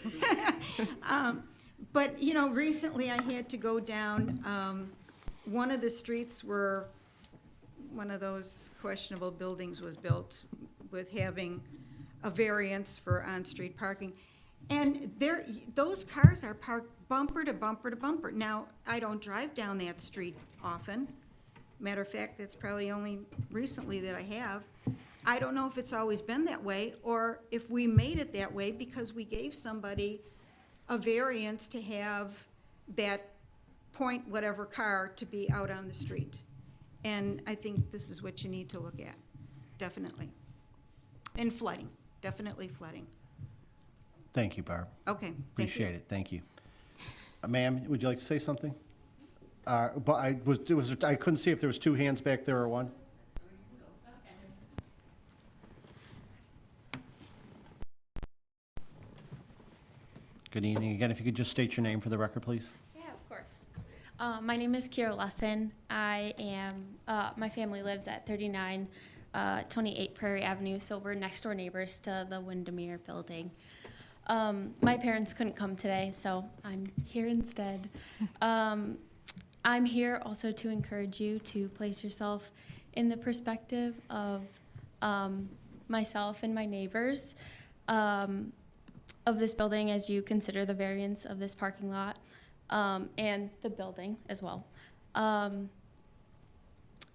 But, you know, recently I had to go down, one of the streets where one of those questionable buildings was built with having a variance for on-street parking. And those cars are parked bumper to bumper to bumper. Now, I don't drive down that street often. Matter of fact, that's probably only recently that I have. I don't know if it's always been that way, or if we made it that way because we gave somebody a variance to have that point whatever car to be out on the street. And I think this is what you need to look at, definitely. And flooding, definitely flooding. Thank you, Barb. Okay, thank you. Appreciate it, thank you. Ma'am, would you like to say something? But I couldn't see if there was 2 hands back there or one. Good evening. Again, if you could just state your name for the record, please. Yeah, of course. My name is Kira Lesson. I am, my family lives at 3928 Prairie Avenue, so we're next door neighbors to the Windermere building. My parents couldn't come today, so I'm here instead. I'm here also to encourage you to place yourself in the perspective of myself and my neighbors of this building as you consider the variance of this parking lot and the building as well.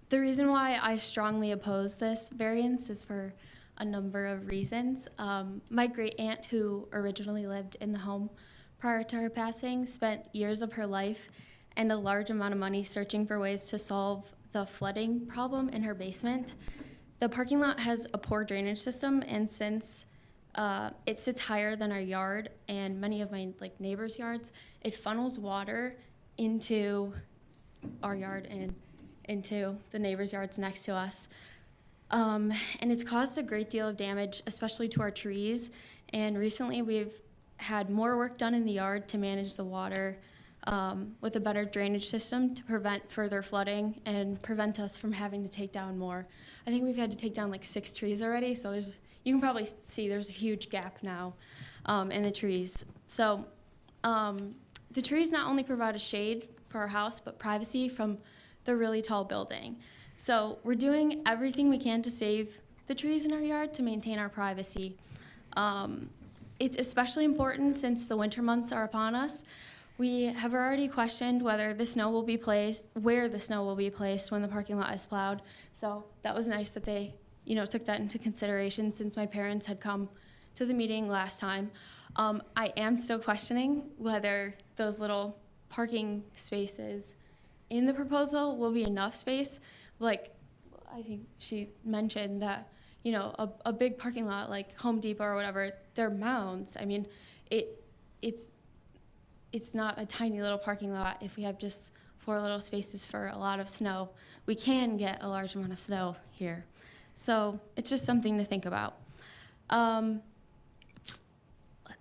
The reason why I strongly oppose this variance is for a number of reasons. My great aunt, who originally lived in the home prior to her passing, spent years of her life and a large amount of money searching for ways to solve the flooding problem in her basement. The parking lot has a poor drainage system, and since it sits higher than our yard and many of my neighbors' yards, it funnels water into our yard and into the neighbors' yards next to us. And it's caused a great deal of damage, especially to our trees. And recently we've had more work done in the yard to manage the water with a better drainage system to prevent further flooding and prevent us from having to take down more. I think we've had to take down like 6 trees already, so you can probably see there's a huge gap now in the trees. So the trees not only provide a shade for our house, but privacy from the really tall building. So we're doing everything we can to save the trees in our yard to maintain our privacy. It's especially important since the winter months are upon us. We have already questioned whether the snow will be placed, where the snow will be placed when the parking lot is plowed. So that was nice that they, took that into consideration since my parents had come to the meeting last time. I am still questioning whether those little parking spaces in the proposal will be enough space. Like, I think she mentioned that, a big parking lot like Home Depot or whatever, they're mounds. I mean, it's not a tiny little parking lot. If we have just 4 little spaces for a lot of snow, we can get a large amount of snow here. So it's just something to think about. Let's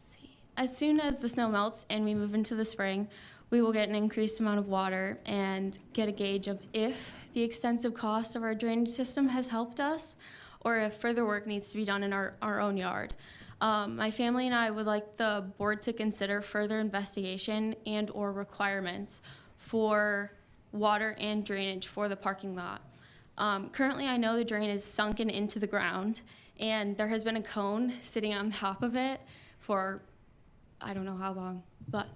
see. As soon as the snow melts and we move into the spring, we will get an increased amount of water and get a gauge of if the extensive cost of our drainage system has helped us or if further work needs to be done in our own yard. My family and I would like the board to consider further investigation and or requirements for water and drainage for the parking lot. Currently, I know the drain is sunken into the ground, and there has been a cone sitting on top of it for I don't know how long, but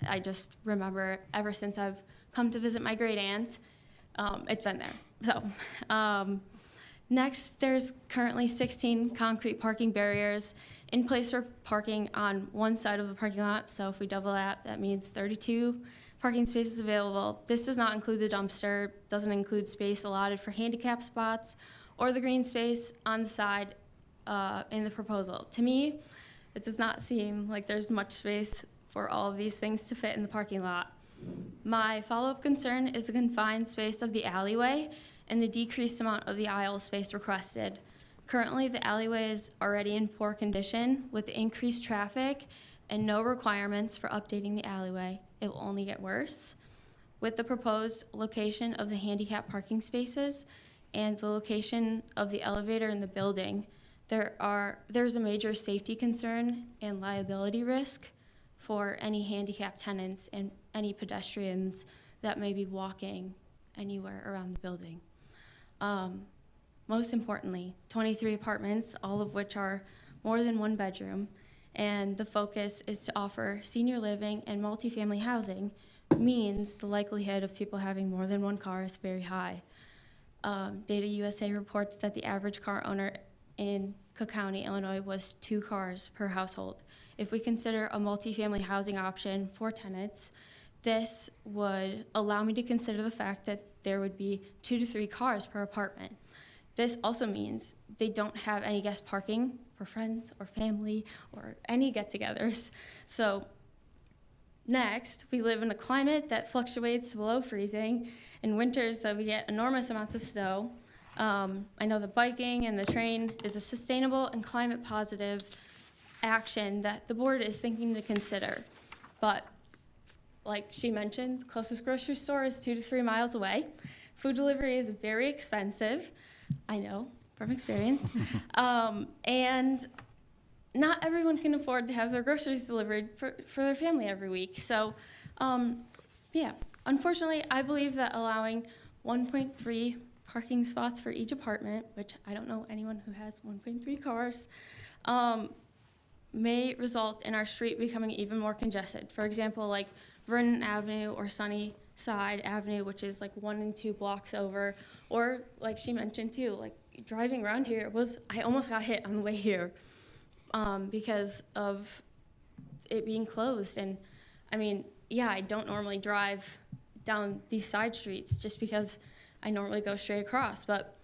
I just remember ever since I've come to visit my great aunt, it's been there. So next, there's currently 16 concrete parking barriers in place for parking on one side of the parking lot. So if we double that, that means 32 parking spaces available. This does not include the dumpster, doesn't include space allotted for handicap spots or the green space on the side in the proposal. To me, it does not seem like there's much space for all of these things to fit in the parking lot. My follow-up concern is the confined space of the alleyway and the decreased amount of the aisle space requested. Currently, the alleyway is already in poor condition with increased traffic and no requirements for updating the alleyway. It will only get worse. With the proposed location of the handicap parking spaces and the location of the elevator in the building, there's a major safety concern and liability risk for any handicapped tenants and any pedestrians that may be walking anywhere around the building. Most importantly, 23 apartments, all of which are more than one bedroom, and the focus is to offer senior living and multifamily housing, means the likelihood of people having more than one car is very high. Data USA reports that the average car owner in Cook County, Illinois, was 2 cars per household. If we consider a multifamily housing option for tenants, this would allow me to consider the fact that there would be 2 to 3 cars per apartment. This also means they don't have any guest parking for friends or family or any get-togethers. So next, we live in a climate that fluctuates below freezing. In winters, though, we get enormous amounts of snow. I know that biking and the train is a sustainable and climate-positive action that the board is thinking to consider. But like she mentioned, the closest grocery store is 2 to 3 miles away. Food delivery is very expensive. I know from experience. And not everyone can afford to have their groceries delivered for their family every week. So, yeah, unfortunately, I believe that allowing 1.3 parking spots for each apartment, which I don't know anyone who has 1.3 cars, may result in our street becoming even more congested. For example, like Vernon Avenue or Sunnyside Avenue, which is like 1 and 2 blocks over, or like she mentioned too, like driving around here I almost got hit on the way here because of it being closed. And I mean, yeah, I don't normally drive down these side streets just because I normally go straight across, but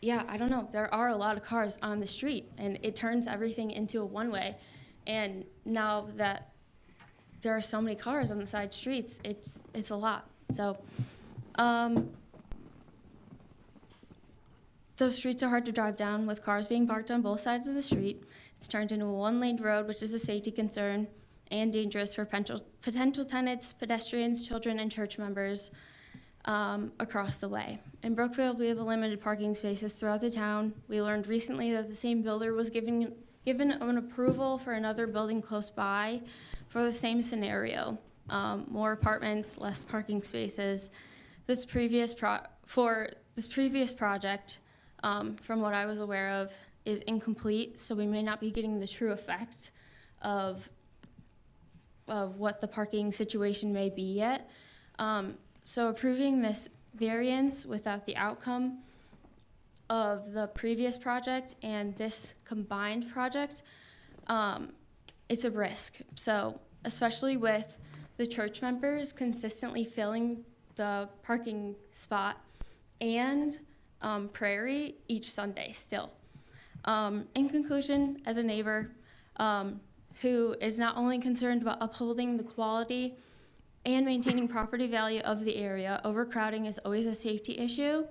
yeah, I don't know. There are a lot of cars on the street, and it turns everything into a one-way. And now that there are so many cars on the side streets, it's a lot. So those streets are hard to drive down with cars being parked on both sides of the street. It's turned into a one-lane road, which is a safety concern and dangerous for potential tenants, pedestrians, children, and church members across the way. In Brookfield, we have limited parking spaces throughout the town. We learned recently that the same builder was given an approval for another building close by for the same scenario. More apartments, less parking spaces. This previous project, from what I was aware of, is incomplete, so we may not be getting the true effect of what the parking situation may be yet. So approving this variance without the outcome of the previous project and this combined project, it's a risk. So especially with the church members consistently filling the parking spot and Prairie each Sunday still. In conclusion, as a neighbor who is not only concerned about upholding the quality and maintaining property value of the area, overcrowding is always a safety issue,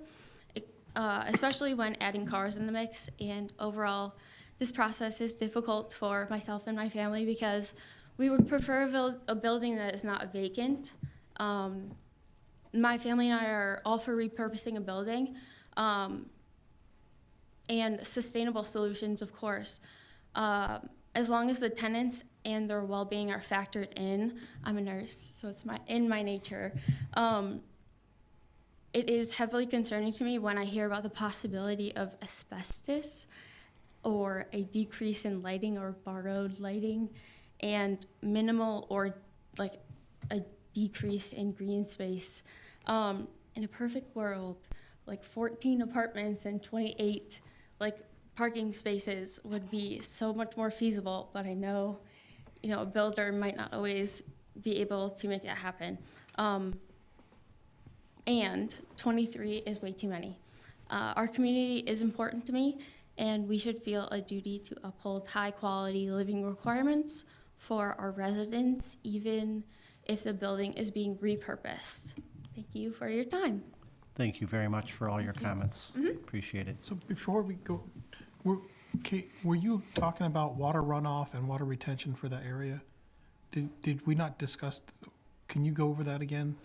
especially when adding cars in the mix. And overall, this process is difficult for myself and my family because We would prefer a building that is not vacant. My family and I are all for repurposing a building, and sustainable solutions, of course. As long as the tenants and their well-being are factored in. I'm a nurse, so it's in my nature. It is heavily concerning to me when I hear about the possibility of asbestos or a decrease in lighting or borrowed lighting and minimal or like a decrease in green space. In a perfect world, like 14 apartments and 28 like parking spaces would be so much more feasible, but I know, a builder might not always be able to make that happen. And 23 is way too many. Our community is important to me, and we should feel a duty to uphold high-quality living requirements for our residents, even if the building is being repurposed. Thank you for your time. Thank you very much for all your comments. Appreciate it. So before we go, Kate, were you talking about water runoff and water retention for that area? Did we not discuss, can you go over that again?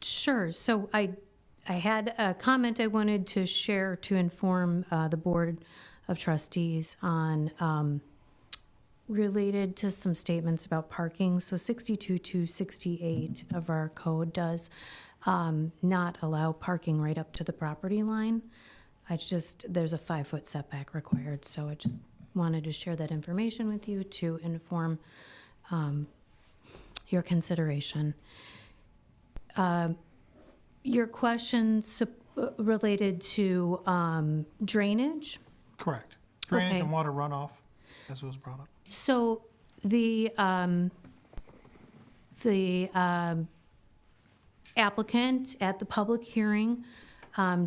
Sure. So I had a comment I wanted to share to inform the Board of Trustees on related to some statements about parking. So 62-268 of our code does not allow parking right up to the property line. There's a 5-foot setback required, so I just wanted to share that information with you to inform your consideration. Your question related to drainage? Correct. Drainage Okay. and water runoff, as was brought up. So the applicant at the public hearing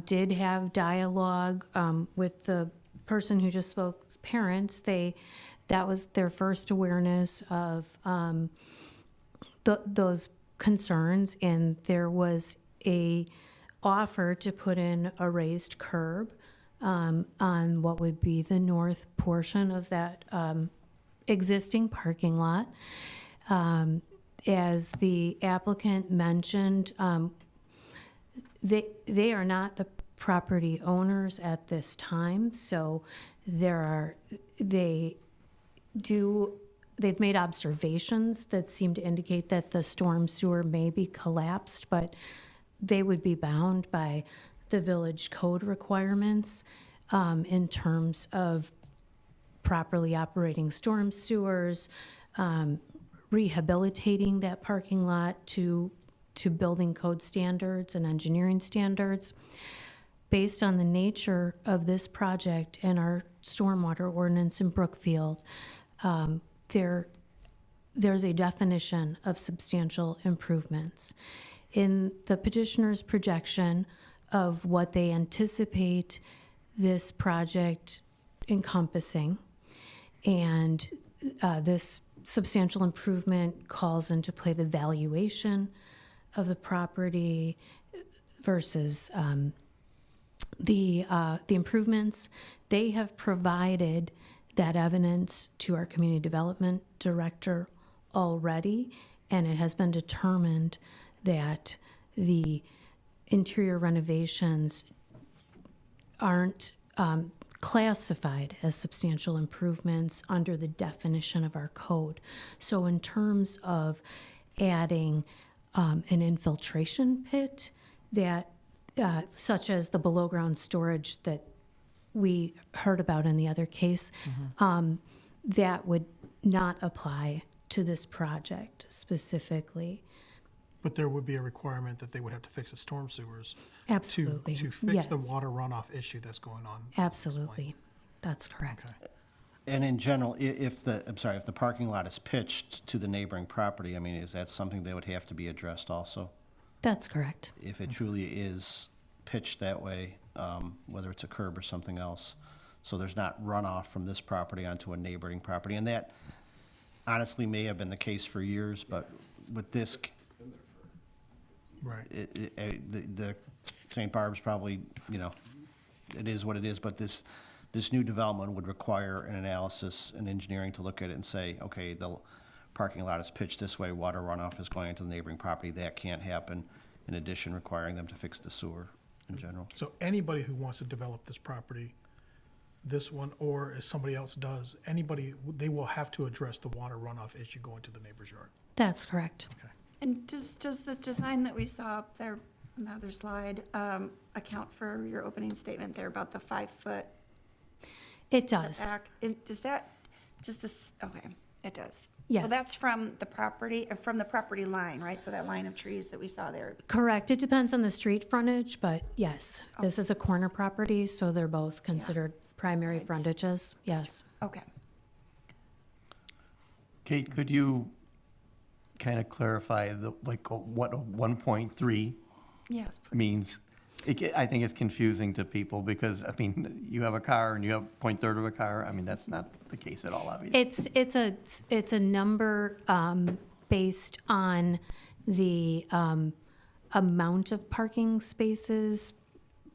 did have dialogue with the person who just spoke's parents. That was their first awareness of those concerns, and there was a offer to put in a raised curb on what would be the north portion of that existing parking lot. As the applicant mentioned, they are not the property owners at this time, so they've made observations that seem to indicate that the storm sewer may be collapsed, but they would be bound by the village code requirements in terms of properly operating storm sewers, rehabilitating that parking lot to building code standards and engineering standards. Based on the nature of this project and our stormwater ordinance in Brookfield, there's a definition of substantial improvements. In the petitioner's projection of what they anticipate this project encompassing, and this substantial improvement calls into play the valuation of the property versus the improvements. They have provided that evidence to our community development director already, and it has been determined that the interior renovations aren't classified as substantial improvements under the definition of our code. So in terms of adding an infiltration pit that, such as the below-ground storage that we heard about in the other case, that would not apply to this project specifically. But there would be a requirement that they would have to fix the storm sewers. Absolutely, To fix the yes. water runoff issue that's going on. Absolutely, that's correct. Okay. And in general, if the parking lot is pitched to the neighboring property, I mean, is that something that would have to be addressed also? That's correct. If it truly is pitched that way, whether it's a curb or something else, so there's not runoff from this property onto a neighboring property. And that honestly may have been the case for years, but with this, Right. the St. Barb's probably, it is what it is, but this new development would require an analysis and engineering to look at it and say, okay, parking lot is pitched this way, water runoff is going into the neighboring property, that can't happen. In addition, requiring them to fix the sewer in general. So anybody who wants to develop this property, this one, or if somebody else does, anybody, they will have to address the water runoff issue going to the neighbor's yard. That's correct. And does the design that we saw up there on the other slide account for your opening statement there about the 5-foot It does. setback? Okay, it does. Yes. So that's from the property line, right? So that line of trees that we saw there. Correct. It depends on the street frontage, but yes, this is a corner property, so they're both considered primary frontages. Yes. Okay. Kate, could you kind of clarify what a 1.3 Yes, please. means? I think it's confusing to people because, I mean, you have a car and you have 0.3 of a car. I mean, that's not the case at all, obviously. It's a number based on the amount of parking spaces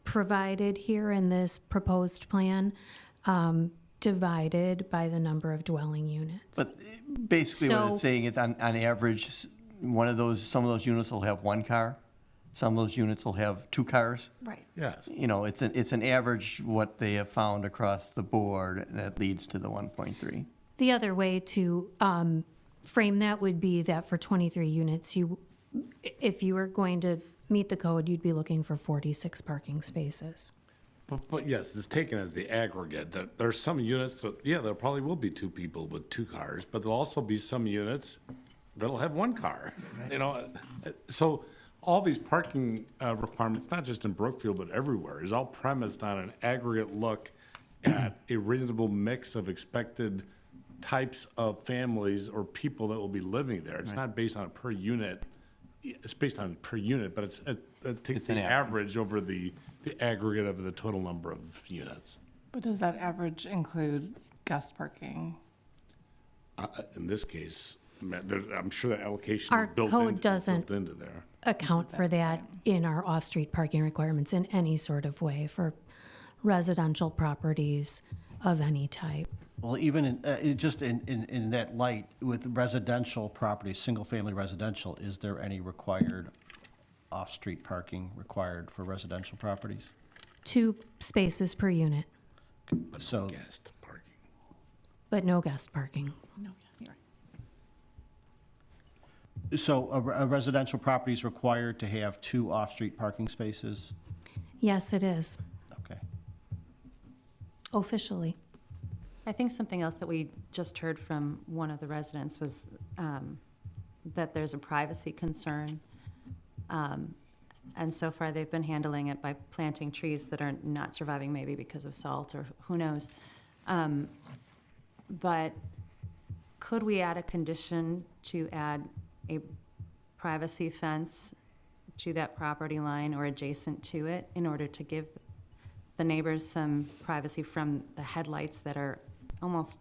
provided here in this proposed plan, divided by the number of dwelling units. But basically what So- it's saying is on average, some of those units will have one car. Some of those units will have 2 cars. Right. Yes. You know, it's an average what they have found across the board that leads to the 1.3. The other way to frame that would be that for 23 units, if you were going to meet the code, you'd be looking for 46 parking spaces. But yes, it's taken as the aggregate, that there's some units, that, yeah, there probably will be 2 people with 2 cars, but there'll also be some units that'll have 1 car, you know? So all these parking requirements, not just in Brookfield, but everywhere, is all premised on an aggregate look at a reasonable mix of expected types of families or people that will be living there. It's not based on a per unit, it's based on per unit, but it takes It's an the average over the aggregate of the total number of units. But does that average include guest parking? In this case, I'm sure the allocation Our is built code doesn't built into there. account for that in our off-street parking requirements in any sort of way for residential properties of any type. Well, even in that light, with residential properties, single-family residential, is there any required off-street parking required for residential properties? 2 spaces per unit, So, Guest parking. but no guest parking. so a residential property is required to have 2 off-street parking spaces? Yes, it is, Okay. officially. I think something else that we just heard from one of the residents was that there's a privacy concern. And so far, they've been handling it by planting trees that are not surviving, maybe because of salt or who knows. But could we add a condition to add a privacy fence to that property line or adjacent to it in order to give the neighbors some privacy from the headlights that are almost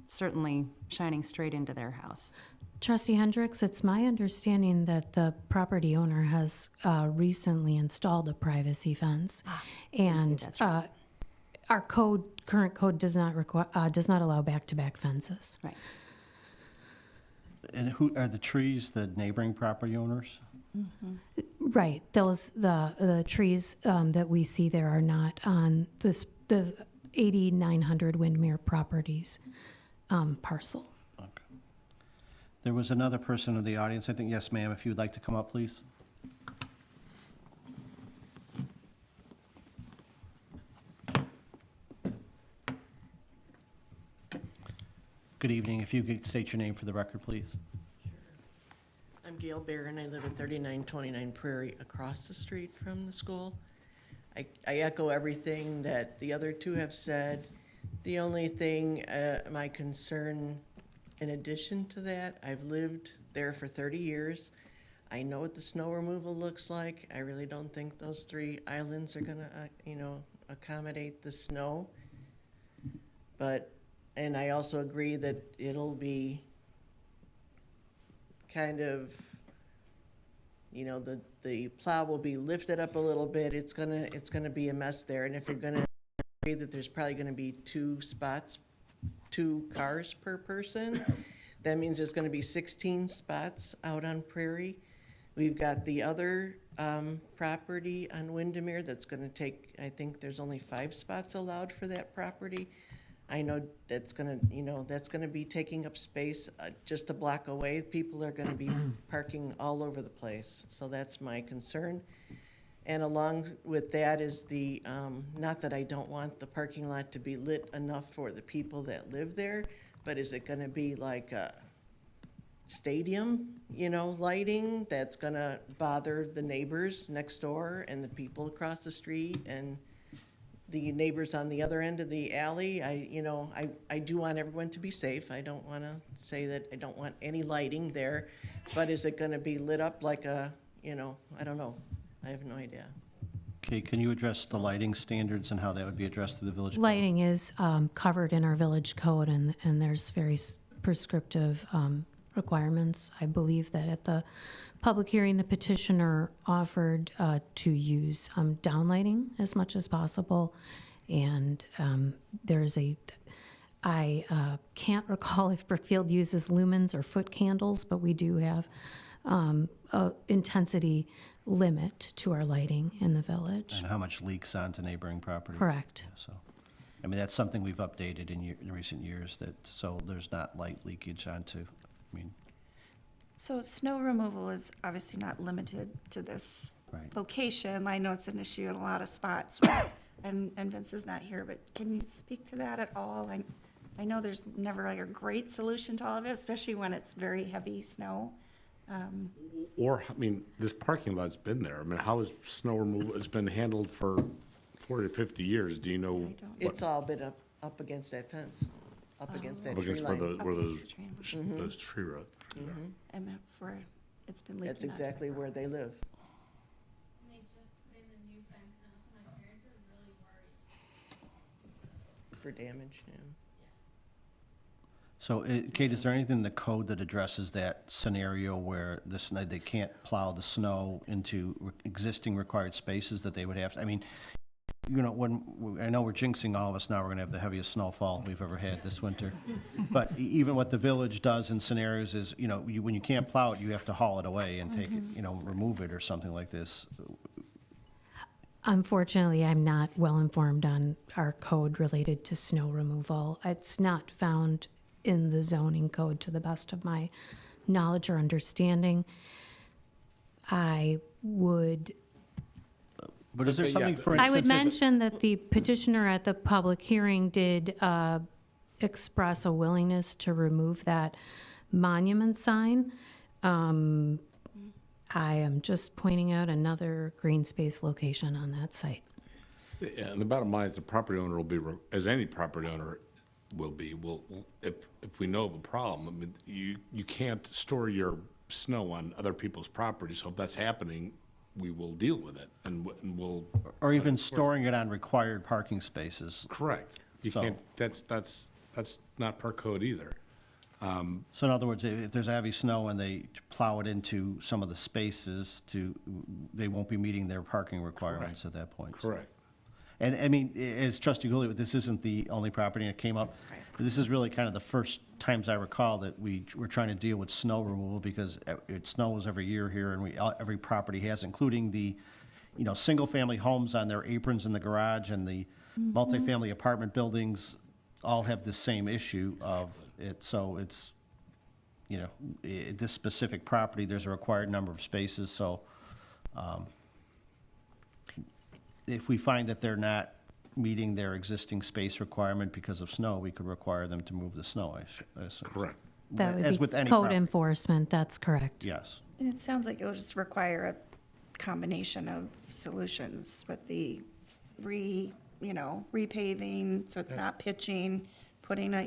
certainly shining straight into their house? Trustee Hendricks, it's my understanding that the property owner has recently installed a privacy fence. And that's right. our current code does not allow back-to-back fences. Right. And who are the trees, the neighboring property owners? Right, the trees that we see there are not on the 8,900 Windmere Properties parcel. There was another person in the audience, I think. Yes, ma'am, if you would like to come up, please. Good evening. If you could state your name for the record, please. I'm Gail Barron. I live at 3929 Prairie, across the street from the school. I echo everything that the other two have said. The only thing, my concern, in addition to that, I've lived there for 30 years. I know what the snow removal looks like. I really don't think those 3 islands are gonna, accommodate the snow. And I also agree that it'll be kind of, the plow will be lifted up a little bit. It's gonna be a mess there. And if you're gonna agree that there's probably gonna be 2 spots, 2 cars per person, That means there's gonna be 16 spots out on Prairie. We've got the other property on Windermere that's gonna take, I think there's only 5 spots allowed for that property. I know that's gonna, that's gonna be taking up space just a block away. People are gonna be parking all over the place, so that's my concern. And along with that is the, not that I don't want the parking lot to be lit enough for the people that live there, but is it gonna be like a stadium, lighting that's gonna bother the neighbors next door and the people across the street and the neighbors on the other end of the alley? I do want everyone to be safe. I don't wanna say that I don't want any lighting there, but is it gonna be lit up like a, I don't know. I have no idea. Okay, can you address the lighting standards and how that would be addressed through the village code? Lighting is covered in our village code, and there's very prescriptive requirements. I believe that at the public hearing, the petitioner offered to use downlighting as much as possible, and I can't recall if Brookfield uses lumens or foot candles, but we do have a intensity limit to our lighting in the village. And how much leaks onto neighboring properties? Correct. So, I mean, that's something we've updated in recent years, so there's not light leakage onto, So snow removal is obviously not limited to this Right. location. I know it's an issue in a lot of spots, and Vince is not here, but can you speak to that at all? I know there's never like a great solution to all of it, especially when it's very heavy snow. Or, this parking lot's been there. How is snow removal, it's been handled for 40 or 50 years. Do you know? what- It's all been up against that fence, up against that Up tree against where line. where Up those, against the tree line. those tree rows. And that's where it's been leaking. That's out. exactly where they live. For damage, yeah. So, Kate, is there anything in the code that addresses that scenario where they can't plow the snow into existing required spaces that they would have to, I know we're jinxing all of us now, we're gonna have the heaviest snowfall we've ever had this winter. But even what the village does in scenarios is, when you can't plow it, you have to haul it away and take it, remove it or something like this. Unfortunately, I'm not well-informed on our code related to snow removal. It's not found in the zoning code to the best of my knowledge or understanding. I would But is there But yeah, something, for I would instance, if it- mention that the petitioner at the public hearing did express a willingness to remove that monument sign. I am just pointing out another green space location on that site. Yeah, and the bottom line is the property owner will be, as any property owner will, if we know of a problem, you can't store your snow on other people's property, so if that's happening, we will deal with it, and we'll. or even storing it on required parking spaces. Correct. You So- can't, that's not per code either. So in other words, if there's heavy snow and they plow it into some of the spaces they won't be meeting their parking requirements at that point. Correct. And as Trustee Gooley, this isn't the only property that came up. This is really kind of the first times I recall that we're trying to deal with snow removal because it snows every year here and every property has, including the, single-family homes on their aprons in the garage and the multifamily apartment buildings all have the same issue of it. So it's, this specific property, there's a required number of spaces, so if we find that they're not meeting their existing space requirement because of snow, we could require them to move the snow, I assume. Correct. That As would with be any code property. enforcement, that's correct. Yes. And it sounds like it will just require a combination of solutions with the repaving, so it's not pitching, putting a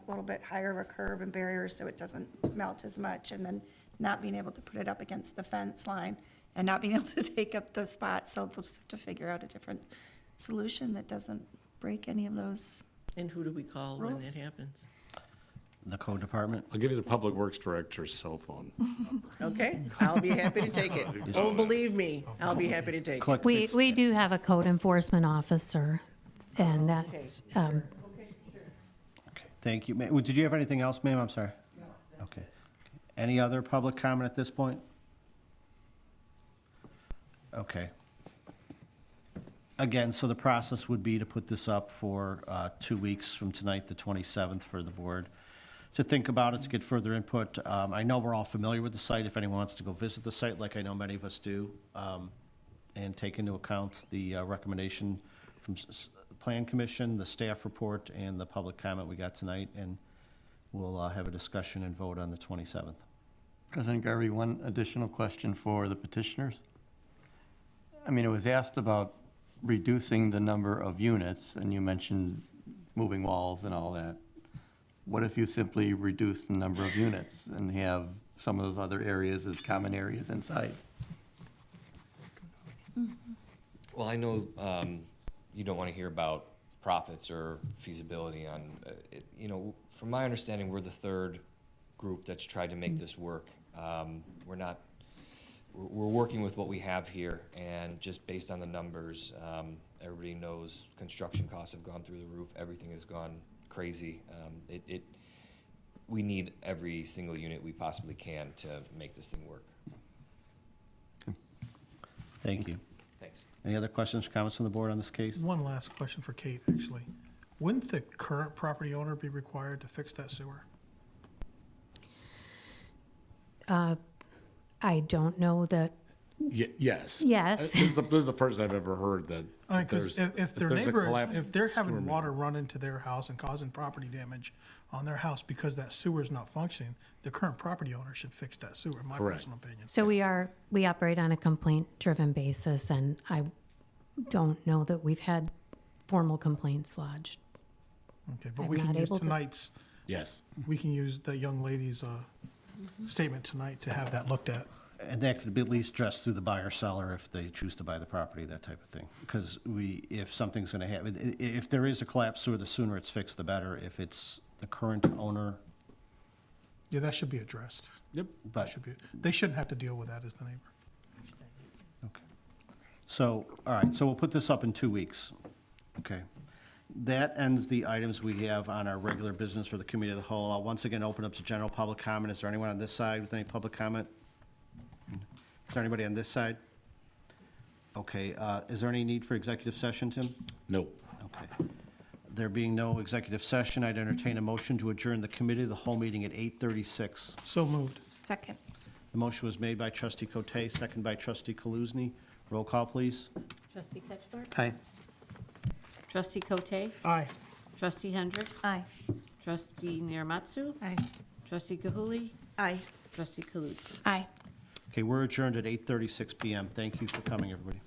little bit higher of a curb and barrier so it doesn't melt as much, and then not being able to put it up against the fence line and not being able to take up the spot. So they'll just have to figure out a different solution that doesn't break any of those. And who do we call when Rules. that happens? The code department? I'll give you the Public Works Director's cell phone. Okay, I'll be happy to take it. Oh, believe me, I'll be happy to take it. Click. We do have a code enforcement officer, and that's, Okay, thank you. Did you have anything else, ma'am? I'm sorry. Any other public comment at this point? Okay. Again, so the process would be to put this up for 2 weeks from tonight, the 27th, for the board to think about it, to get further input. I know we're all familiar with the site. If anyone wants to go visit the site, like I know many of us do, and take into account the recommendation from Plan Commission, the staff report, and the public comment we got tonight, and we'll have a discussion and vote on the 27th. President Garvey, one additional question for the petitioners. I mean, it was asked about reducing the number of units, and you mentioned moving walls and all that. What if you simply reduce the number of units and have some of those other areas as common areas inside? Well, I know you don't want to hear about profits or feasibility on, you know, from my understanding, we're the third group that's tried to make this work. We're working with what we have here, and just based on the numbers, everybody knows construction costs have gone through the roof. Everything has gone crazy. We need every single unit we possibly can to make this thing work. Thank you. Thanks. Any other questions or comments on the board on this case? One last question for Kate, actually. Wouldn't the current property owner be required to fix that sewer? I don't know that, Yes. Yes. This is the first I've ever heard that. Because if their there's a neighbor, collapsed if they're sewer having main. water run into their house and causing property damage on their house because that sewer is not functioning, the current property owner should fix that sewer, in my Correct. personal opinion. so we operate on a complaint-driven basis, and I don't know that we've had formal complaints lodged. Okay, but I'm we can not use able to- tonight's, Yes. we can use the young lady's statement tonight to have that looked at. And that could be at least addressed through the buyer seller if they choose to buy the property, that type of thing. Because if something's going to happen, if there is a collapse sewer, the sooner it's fixed, the better. If it's the current owner, Yeah, that should be addressed. Yep. That but, should be, they shouldn't have to deal with that as the neighbor. okay. So, all right, so we'll put this up in 2 weeks. Okay. That ends the items we have on our regular business for the committee of the whole. I'll once again open up to general public comment. Is there anyone on this side with any public comment? Is there anybody on this side? Okay, is there any need for executive session, Tim? No. Okay. There being no executive session, I'd entertain a motion to adjourn the committee of the whole meeting at 8:36. So moved. Second. The motion was made by trustee Cote, second by trustee Kaluzny. Roll call, please. Trustee Ketchler? Aye. Trustee Cote? Aye. Trustee Hendricks? Aye. Trustee Niramatsu? Aye. Trustee Gahuli? Aye. Trustee Kaluza? Aye. Okay, we're adjourned at 8:36 PM. Thank you for coming, everybody.